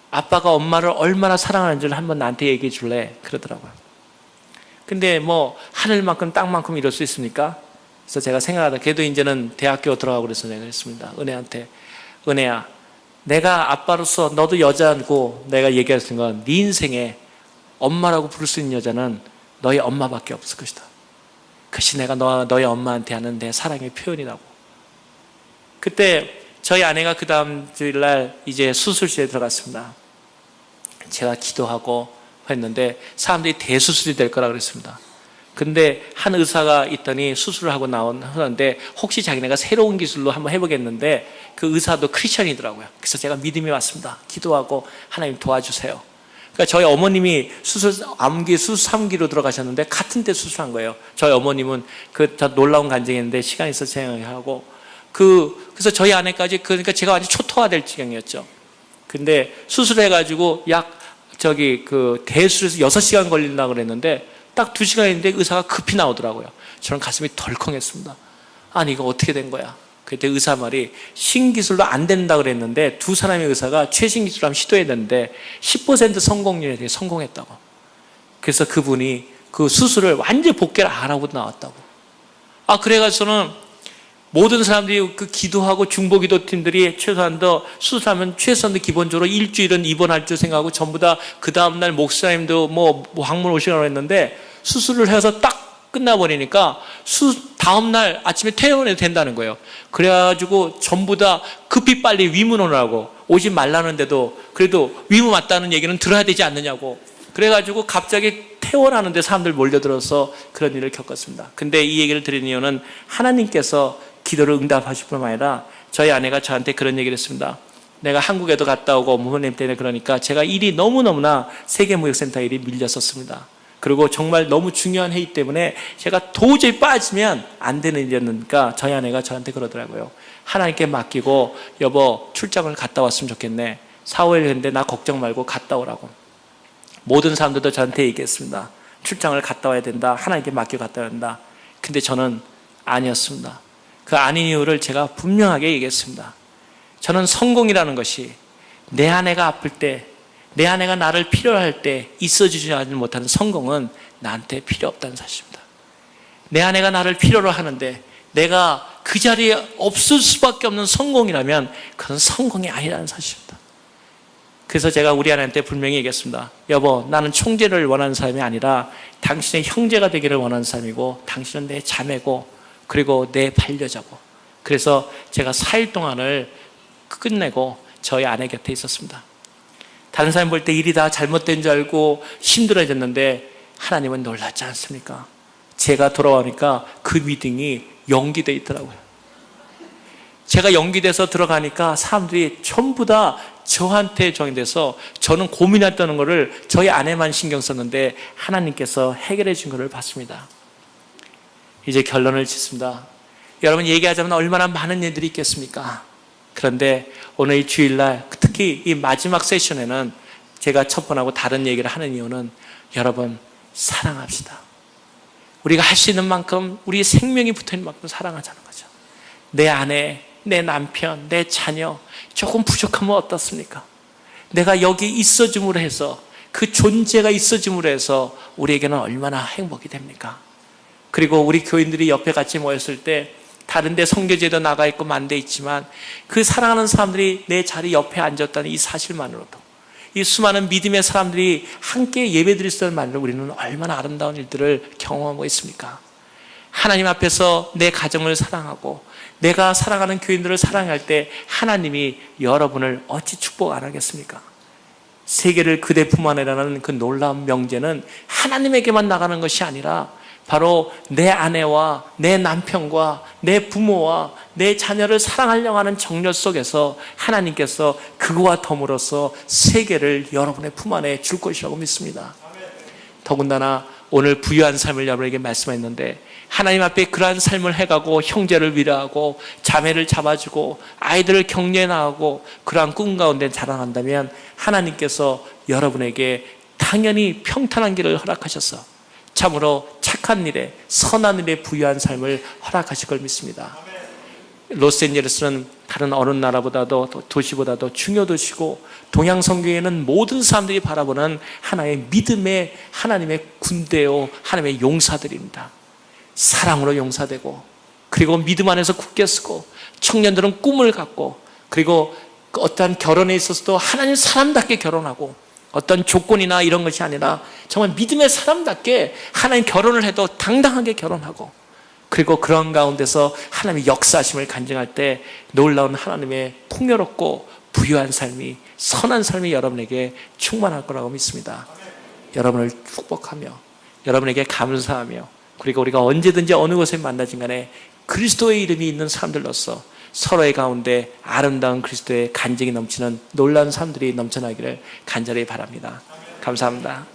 아빠가 엄마를 얼마나 사랑하는지를 한번 나한테 얘기해 줄래? 그러더라고요. 근데 뭐 하늘만큼 땅만큼 이럴 수 있습니까? 그래서 제가 생각하다 걔도 이제는 대학교 들어가고 그래서 내가 그랬습니다. 은혜한테, 은혜야, 내가 아빠로서 너도 여자고 내가 얘기했던 건 네 인생에 엄마라고 부를 수 있는 여자는 너희 엄마밖에 없을 것이다. 그것이 내가 너희 엄마한테 하는 내 사랑의 표현이라고. 그때 저희 아내가 그 다음 주일날 이제 수술실에 들어갔습니다. 제가 기도하고 했는데 사람들이 대수술이 될 거라 그랬습니다. 근데 한 의사가 있더니 수술을 하고 나오는데 혹시 자기네가 새로운 기술로 한번 해보겠는데 그 의사도 크리스천이더라고요. 그래서 제가 믿음이 왔습니다. 기도하고 하나님 도와주세요. 그러니까 저희 어머님이 암기 수술 3기로 들어가셨는데 같은 때 수술한 거예요. 저희 어머님은 놀라운 간증인데 시간이 있어서 진행하고 그래서 저희 아내까지 그러니까 제가 완전 초토화될 지경이었죠. 근데 수술해가지고 대수술에서 6시간 걸린다고 그랬는데 딱 2시간인데 의사가 급히 나오더라고요. 저는 가슴이 덜컹했습니다. 아니 이거 어떻게 된 거야? 그때 의사 말이 신기술로 안 된다고 그랬는데 두 사람의 의사가 최신 기술을 한번 시도해야 되는데 10% 성공률에 대해 성공했다고. 그래서 그분이 그 수술을 완전히 복귀를 안 하고 나왔다고. 그래가지고는 모든 사람들이 기도하고 중보기도 팀들이 최소한도 수술하면 최소한도 기본적으로 일주일은 입원할 줄 생각하고 전부 다 그 다음날 목사님도 뭐 방문 오시라고 했는데 수술을 해서 딱 끝나버리니까 다음날 아침에 퇴원해도 된다는 거예요. 그래가지고 전부 다 급히 빨리 위문을 하고 오지 말라는데도 그래도 위무 맞다는 얘기는 들어야 되지 않느냐고. 그래가지고 갑자기 퇴원하는데 사람들 몰려들어서 그런 일을 겪었습니다. 근데 이 얘기를 드리는 이유는 하나님께서 기도를 응답하실 뿐만 아니라 저희 아내가 저한테 그런 얘기를 했습니다. 내가 한국에도 갔다 오고 부모님 때문에 그러니까 제가 일이 너무너무나 세계무역센터 일이 밀렸었습니다. 그리고 정말 너무 중요한 회의 때문에 제가 도저히 빠지면 안 되는 일이었으니까 저희 아내가 저한테 그러더라고요. 하나님께 맡기고 여보 출장을 갔다 왔으면 좋겠네. 4, 5일 했는데 나 걱정 말고 갔다 오라고. 모든 사람들도 저한테 얘기했습니다. 출장을 갔다 와야 된다. 하나님께 맡기고 갔다 와야 된다. 근데 저는 아니었습니다. 그 아닌 이유를 제가 분명하게 얘기했습니다. 저는 성공이라는 것이 내 아내가 아플 때, 내 아내가 나를 필요로 할 때 있어주지 못하는 성공은 나한테 필요 없다는 사실입니다. 내 아내가 나를 필요로 하는데 내가 그 자리에 없을 수밖에 없는 성공이라면 그건 성공이 아니라는 사실입니다. 그래서 제가 우리 아내한테 분명히 얘기했습니다. 여보, 나는 총재를 원하는 사람이 아니라 당신의 형제가 되기를 원하는 사람이고 당신은 내 자매고 그리고 내 반려자고. 그래서 제가 4일 동안을 끝내고 저희 아내 곁에 있었습니다. 다른 사람 볼 때 일이 다 잘못된 줄 알고 힘들어졌는데 하나님은 놀랐지 않습니까? 제가 돌아오니까 그 미팅이 연기돼 있더라고요. 제가 연기돼서 들어가니까 사람들이 전부 다 저한테 정해돼서 저는 고민했다는 것을 저희 아내만 신경 썼는데 하나님께서 해결해 준 것을 봤습니다. 이제 결론을 짓습니다. 여러분, 얘기하자면 얼마나 많은 일들이 있겠습니까? 그런데 오늘 이 주일날 특히 이 마지막 세션에는 제가 첫 번하고 다른 얘기를 하는 이유는 여러분, 사랑합시다. 우리가 할 수 있는 만큼 우리 생명이 붙어있는 만큼 사랑하자는 거죠. 내 아내, 내 남편, 내 자녀 조금 부족하면 어떻습니까? 내가 여기 있어줌으로 해서 그 존재가 있어줌으로 해서 우리에게는 얼마나 행복이 됩니까? 그리고 우리 교인들이 옆에 같이 모였을 때 다른 데 선교제도 나가 있고 만돼 있지만 그 사랑하는 사람들이 내 자리 옆에 앉았다는 이 사실만으로도 이 수많은 믿음의 사람들이 함께 예배드릴 수 있는 말로 우리는 얼마나 아름다운 일들을 경험하고 있습니까? 하나님 앞에서 내 가정을 사랑하고 내가 사랑하는 교인들을 사랑할 때 하나님이 여러분을 어찌 축복 안 하겠습니까? 세계를 그대 품 안에라는 그 놀라운 명제는 하나님에게만 나가는 것이 아니라 바로 내 아내와 내 남편과 내 부모와 내 자녀를 사랑하려고 하는 정열 속에서 하나님께서 그거와 더불어서 세계를 여러분의 품 안에 줄 것이라고 믿습니다. 더군다나 오늘 부유한 삶을 여러분에게 말씀했는데 하나님 앞에 그러한 삶을 해가고 형제를 위로하고 자매를 잡아주고 아이들을 격려해 나가고 그러한 꿈 가운데 자라난다면 하나님께서 여러분에게 당연히 평탄한 길을 허락하셔서 참으로 착한 일에 선한 일에 부유한 삶을 허락하실 걸 믿습니다. 로스앤젤레스는 다른 어느 나라보다도 도시보다도 중요 도시고 동양 성경에는 모든 사람들이 바라보는 하나의 믿음의 하나님의 군대요 하나님의 용사들입니다. 사랑으로 용사되고 그리고 믿음 안에서 굳게 서고 청년들은 꿈을 갖고 그리고 어떠한 결혼에 있어서도 하나님 사람답게 결혼하고 어떤 조건이나 이런 것이 아니라 정말 믿음의 사람답게 하나님 결혼을 해도 당당하게 결혼하고 그리고 그런 가운데서 하나님의 역사하심을 간증할 때 놀라운 하나님의 풍요롭고 부유한 삶이 선한 삶이 여러분에게 충만할 거라고 믿습니다. 여러분을 축복하며 여러분에게 감사하며 그리고 우리가 언제든지 어느 곳에 만나진 간에 그리스도의 이름이 있는 사람들로서 서로의 가운데 아름다운 그리스도의 간증이 넘치는 놀라운 삶들이 넘쳐나기를 간절히 바랍니다. 감사합니다.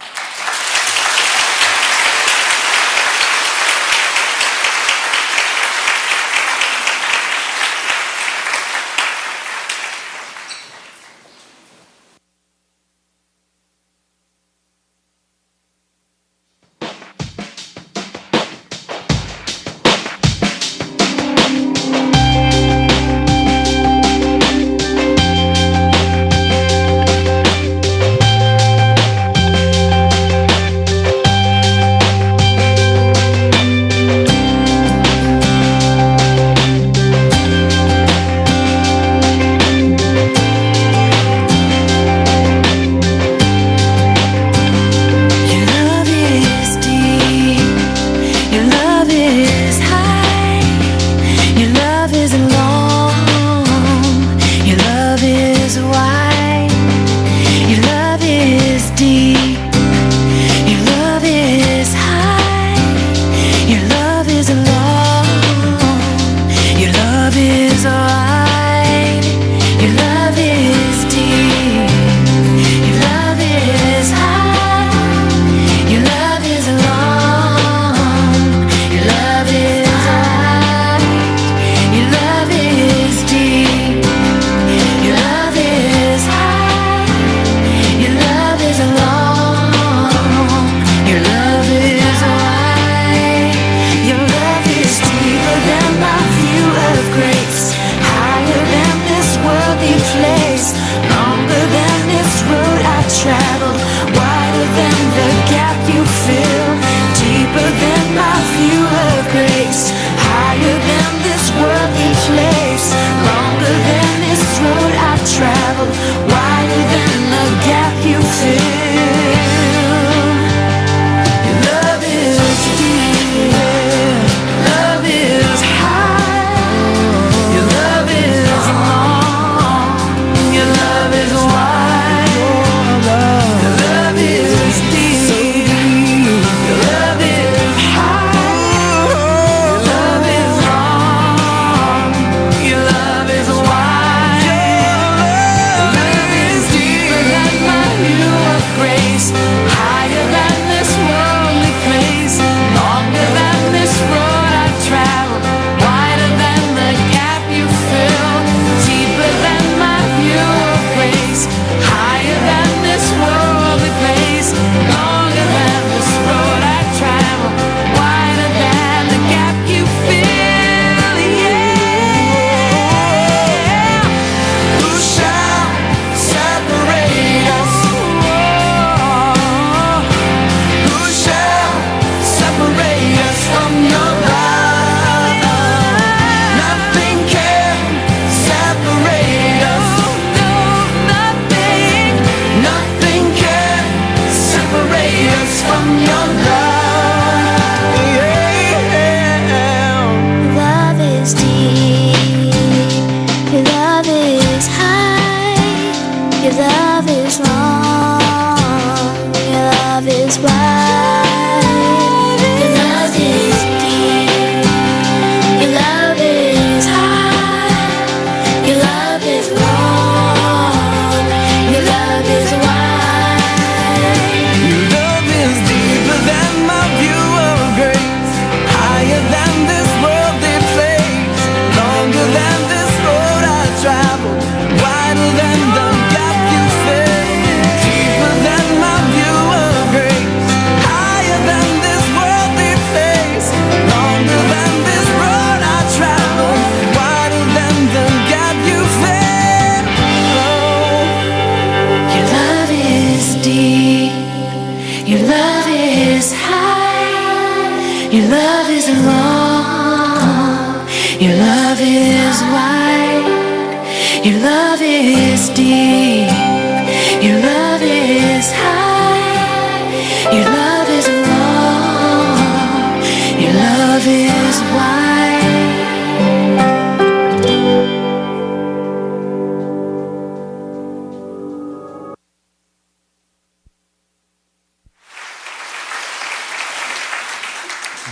Your love is deep. Your love is high. Your love is long. Your love is wide.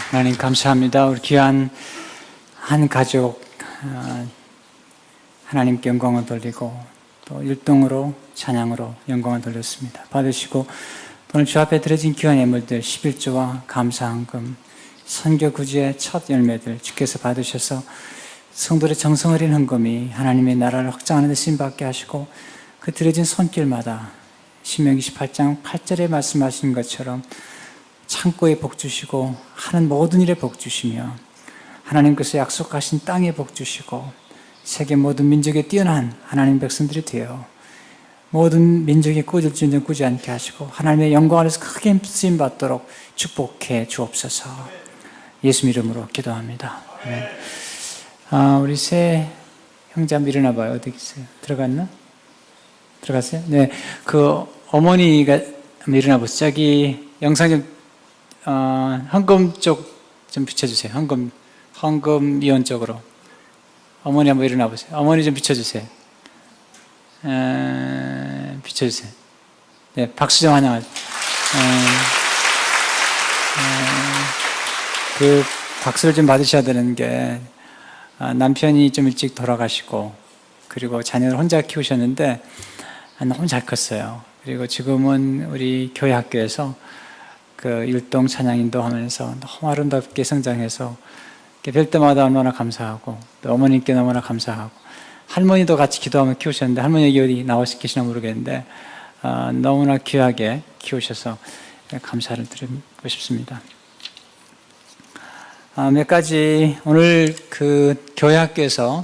하나님 감사합니다. 우리 귀한 한 가족 하나님께 영광을 돌리고 또 율동으로 찬양으로 영광을 돌렸습니다. 받으시고 오늘 주 앞에 드려진 귀한 예물들 11조와 감사헌금 선교 구제의 첫 열매들 주께서 받으셔서 성도의 정성 어린 헌금이 하나님의 나라를 확장하는 데 쓰임받게 하시고 그 드려진 손길마다 신명기 18장 8절에 말씀하신 것처럼 창고에 복 주시고 하는 모든 일에 복 주시며 하나님께서 약속하신 땅에 복 주시고 세계 모든 민족에 뛰어난 하나님 백성들이 되어 모든 민족이 꾸질 줄은 꾸지 않게 하시고 하나님의 영광 안에서 크게 쓰임받도록 축복해 주옵소서. 예수 이름으로 기도합니다. 아멘. 우리 새 형제 한번 일어나 봐요. 어디 계세요? 들어갔나? 들어갔어요? 네. 그 어머니가 한번 일어나 보세요. 저기 영상 좀 헌금 쪽 좀 비춰주세요. 헌금위원 쪽으로. 어머니 한번 일어나 보세요. 어머니 좀 비춰주세요. 비춰주세요. 네, 박수 좀 환영하세요. 그 박수를 좀 받으셔야 되는 게 남편이 좀 일찍 돌아가시고 그리고 자녀를 혼자 키우셨는데 너무 잘 컸어요. 그리고 지금은 우리 교회 학교에서 그 율동 찬양 인도하면서 너무 아름답게 성장해서 뵐 때마다 얼마나 감사하고 또 어머님께 너무나 감사하고 할머니도 같이 기도하며 키우셨는데 할머니 여기 어디 나와 계시나 모르겠는데 너무나 귀하게 키우셔서 감사를 드리고 싶습니다. 몇 가지 오늘 그 교회 학교에서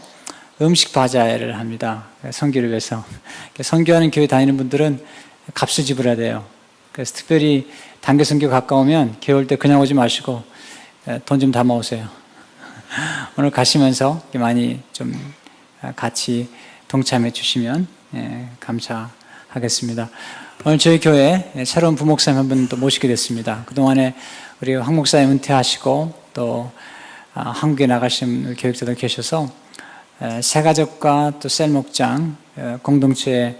음식 바자회를 합니다. 선교를 위해서. 선교하는 교회 다니는 분들은 값을 지불해야 돼요. 그래서 특별히 단계 선교 가까우면 겨울 때 그냥 오지 마시고 돈 좀 담아 오세요. 오늘 가시면서 많이 좀 같이 동참해 주시면 감사하겠습니다. 오늘 저희 교회에 새로운 부목사님 한 분 또 모시게 됐습니다. 그동안에 우리 황 목사님 은퇴하시고 또 한국에 나가신 교육자들 계셔서 새가족과 또 셀 목장 공동체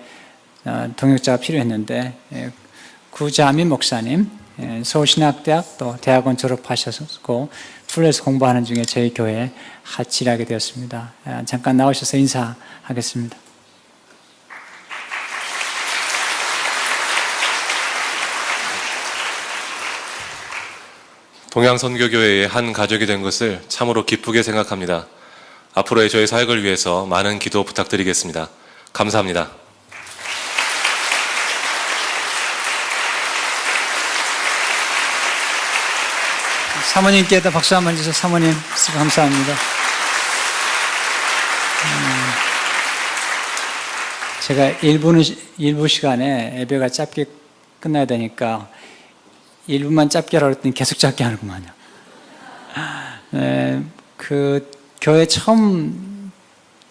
동역자가 필요했는데 구자민 목사님 서울신학대학 또 대학원 졸업하셨고 풀에서 공부하는 중에 저희 교회에 같이 일하게 되었습니다. 잠깐 나오셔서 인사하겠습니다. 동양선교교회의 한 가족이 된 것을 참으로 기쁘게 생각합니다. 앞으로의 저희 사역을 위해서 많은 기도 부탁드리겠습니다. 감사합니다. 사모님께도 박수 한번 주세요. 사모님 감사합니다. 제가 일부 시간에 예배가 짧게 끝나야 되니까 1분만 짧게 하라고 했더니 계속 짧게 하는구만요. 그 교회 처음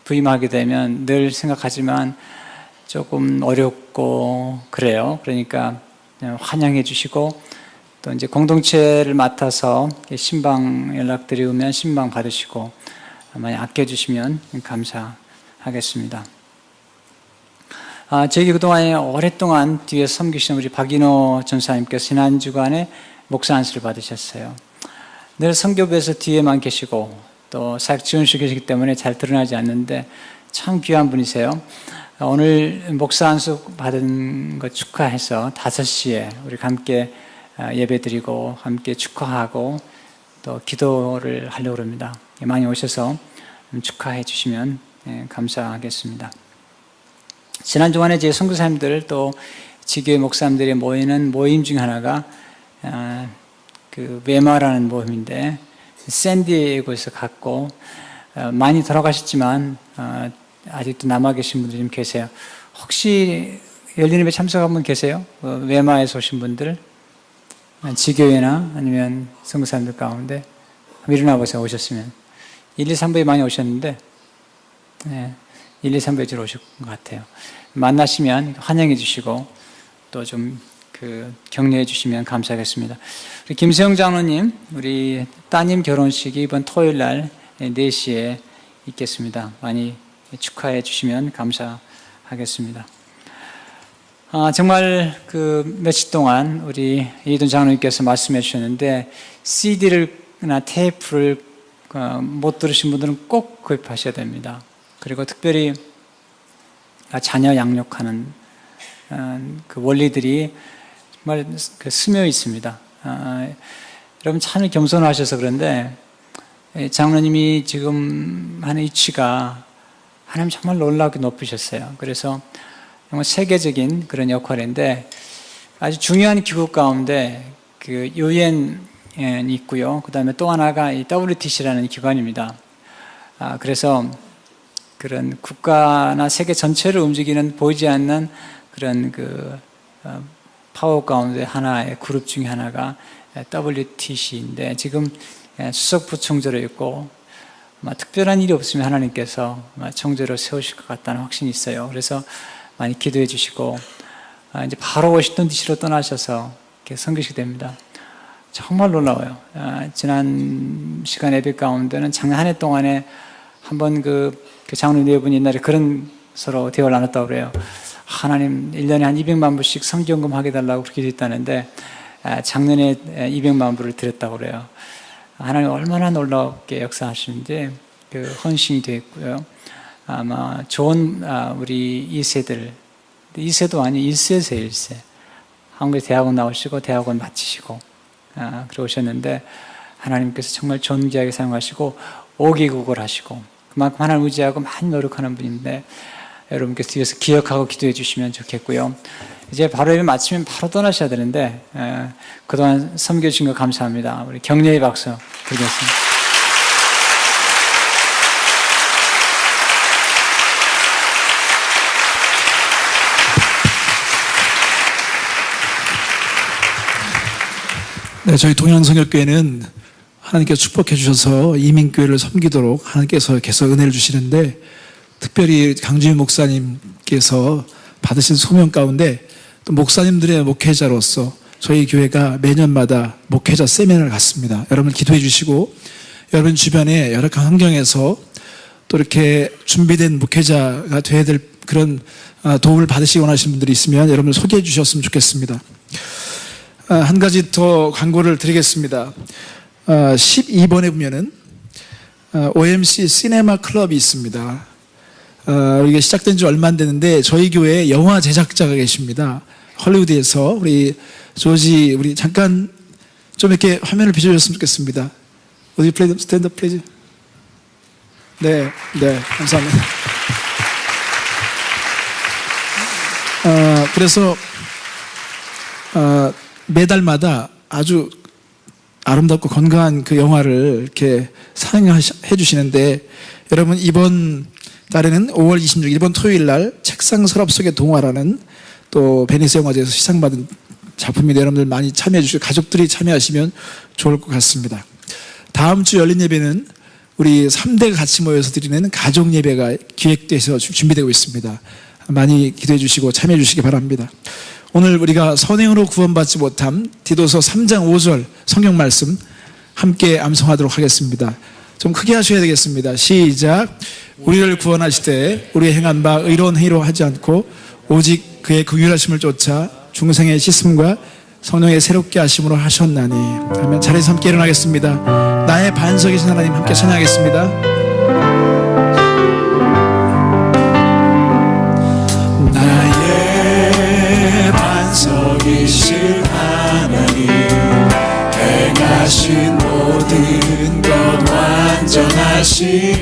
부임하게 되면 늘 생각하지만 조금 어렵고 그래요. 그러니까 환영해 주시고 또 이제 공동체를 맡아서 신방 연락들이 오면 신방 받으시고 많이 아껴주시면 감사하겠습니다. 저희 그동안에 오랫동안 뒤에 섬기신 우리 박인호 전사님께서 지난주간에 목사 안수를 받으셨어요. 늘 선교부에서 뒤에만 계시고 또 사역 지원실 계시기 때문에 잘 드러나지 않는데 참 귀한 분이세요. 오늘 목사 안수 받은 것 축하해서 5시에 우리 함께 예배드리고 함께 축하하고 또 기도를 하려고 합니다. 많이 오셔서 축하해 주시면 감사하겠습니다. 지난 주간에 제 선교사님들 또 지교회 목사님들이 모이는 모임 중 하나가 그 외마라는 모임인데 샌디에고에서 갔고 많이 돌아가셨지만 아직도 남아 계신 분들 좀 계세요. 혹시 열린 예배 참석한 분 계세요? 외마에서 오신 분들? 지교회나 아니면 선교사님들 가운데 일어나 보세요. 오셨으면 1, 2, 3부에 많이 오셨는데 1, 2, 3배지로 오실 것 같아요. 만나시면 환영해 주시고 또 좀 격려해 주시면 감사하겠습니다. 우리 김세영 장로님, 우리 따님 결혼식이 이번 토요일 날 4시에 있겠습니다. 많이 축하해 주시면 감사하겠습니다. 정말 며칠 동안 우리 이돈 장로님께서 말씀해 주셨는데 CD나 테이프를 못 들으신 분들은 꼭 구입하셔야 됩니다. 그리고 특별히 자녀 양육하는 그 원리들이 정말 스며 있습니다. 여러분 참 겸손하셔서 그런데 장로님이 지금 하는 이치가 하나님 정말 놀랍게 높으셨어요. 그래서 정말 세계적인 그런 역할인데 아주 중요한 기구 가운데 유엔이 있고요. 그 다음에 또 하나가 이 WTC라는 기관입니다. 그래서 그런 국가나 세계 전체를 움직이는 보이지 않는 그런 파워 가운데 하나의 그룹 중에 하나가 WTC인데 지금 수석 부총재로 있고 특별한 일이 없으면 하나님께서 총재로 세우실 것 같다는 확신이 있어요. 그래서 많이 기도해 주시고 이제 바로 워싱턴 DC로 떠나셔서 이렇게 섬기시게 됩니다. 정말 놀라워요. 지난 시간 예배 가운데는 작년 한 해 동안에 한번 그 장로님 네 분이 옛날에 그런 서로 대화를 나눴다고 그래요. 하나님 1년에 한 200만 불씩 성경금 하게 달라고 그렇게 됐다는데 작년에 200만 불을 드렸다고 그래요. 하나님 얼마나 놀랍게 역사하시는지 헌신이 되어 있고요. 아마 좋은 우리 2세도 아니 1세세요. 1세. 한국에 대학원 나오시고 대학원 마치시고 그러셨는데 하나님께서 정말 존귀하게 사용하시고 5개국을 하시고 그만큼 하나님 의지하고 많이 노력하는 분인데 여러분께서 뒤에서 기억하고 기도해 주시면 좋겠고요. 이제 바로 예배 마치면 바로 떠나셔야 되는데 그동안 섬겨주신 거 감사합니다. 우리 격려의 박수 드리겠습니다. 네, 저희 동양성역교회는 하나님께서 축복해 주셔서 이민교회를 섬기도록 하나님께서 계속 은혜를 주시는데 특별히 강주인 목사님께서 받으신 소명 가운데 또 목사님들의 목회자로서 저희 교회가 매년마다 목회자 세미나를 갖습니다. 여러분 기도해 주시고 여러분 주변에 열악한 환경에서 또 이렇게 준비된 목회자가 되어야 될 그런 도움을 받으시기 원하시는 분들이 있으면 여러분을 소개해 주셨으면 좋겠습니다. 한 가지 더 광고를 드리겠습니다. 12번에 보면은 OMC 시네마 클럽이 있습니다. 이게 시작된 지 얼마 안 됐는데 저희 교회에 영화 제작자가 계십니다. 헐리우드에서 우리 조지 우리 잠깐 좀 이렇게 화면을 비춰줬으면 좋겠습니다. Would you please stand up, please? 네, 감사합니다. 그래서 매달마다 아주 아름답고 건강한 그 영화를 이렇게 상영해 주시는데 여러분 이번 달에는 5월 26일 이번 토요일 날 책상 서랍 속의 동화라는 또 베니스 영화제에서 시상받은 작품인데 여러분들 많이 참여해 주시고 가족들이 참여하시면 좋을 것 같습니다. 다음 주 열린 예배는 우리 3대가 같이 모여서 드리는 가족 예배가 기획돼서 준비되고 있습니다. 많이 기도해 주시고 참여해 주시기 바랍니다. 오늘 우리가 선행으로 구원받지 못함 디도서 3장 5절 성경 말씀 함께 암송하도록 하겠습니다. 좀 크게 하셔야 되겠습니다. 시작. 우리를 구원하시되 우리의 행한 바 의로운 행위로 하지 않고 오직 그의 긍휼하심을 쫓아 중생의 씻음과 성령의 새롭게 하심으로 하셨나니. 아멘. 자리에서 함께 일어나겠습니다. 나의 반석이신 하나님 함께 찬양하겠습니다. 나의 반석이신 하나님 행하신 모든 것 완전하시니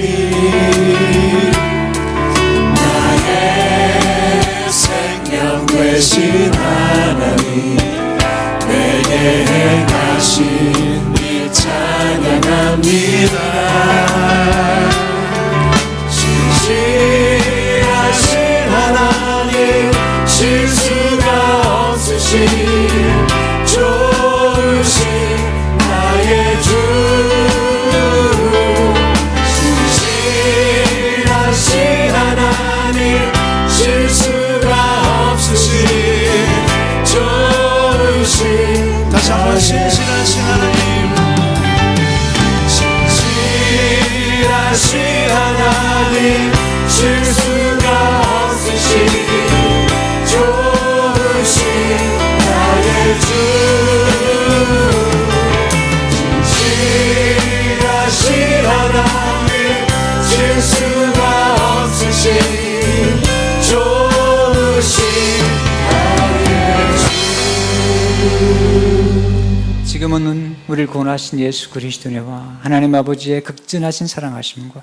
나의 생명 되신 하나님 내게 행하신 일 찬양합니다. 신실하신 하나님 실수가 없으신 좋으신 나의 주 신실하신 신실하신 하나님, 신실하신 하나님, 실수가 없으시니 좋으신 나의 주. 신실하신 하나님, 실수가 없으시니 좋으신 나의 주. 지금은 우리를 구원하신 예수 그리스도와 하나님 아버지의 극진하신 사랑하심과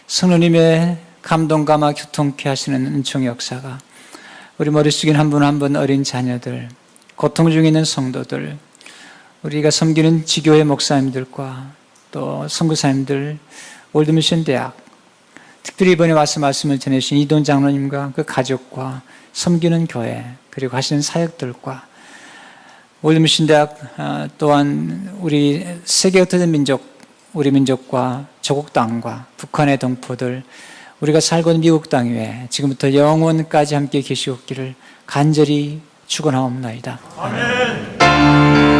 성령님의 감동과 교통케 하시는 은총의 역사가 우리 머릿속에 한 분 한 분 어린 자녀들, 고통 중에 있는 성도들, 우리가 섬기는 지교회 목사님들과 또 선교사님들, 월드미션 대학, 특별히 이번에 와서 말씀을 전해주신 이돈 장로님과 그 가족과 섬기는 교회, 그리고 하시는 사역들과 월드미션 대학 또한 우리 세계 흩어진 민족, 우리 민족과 조국 땅과 북한의 동포들, 우리가 살고 있는 미국 땅 위에 지금부터 영원까지 함께 계시옵기를 간절히 축원하옵나이다. 아멘.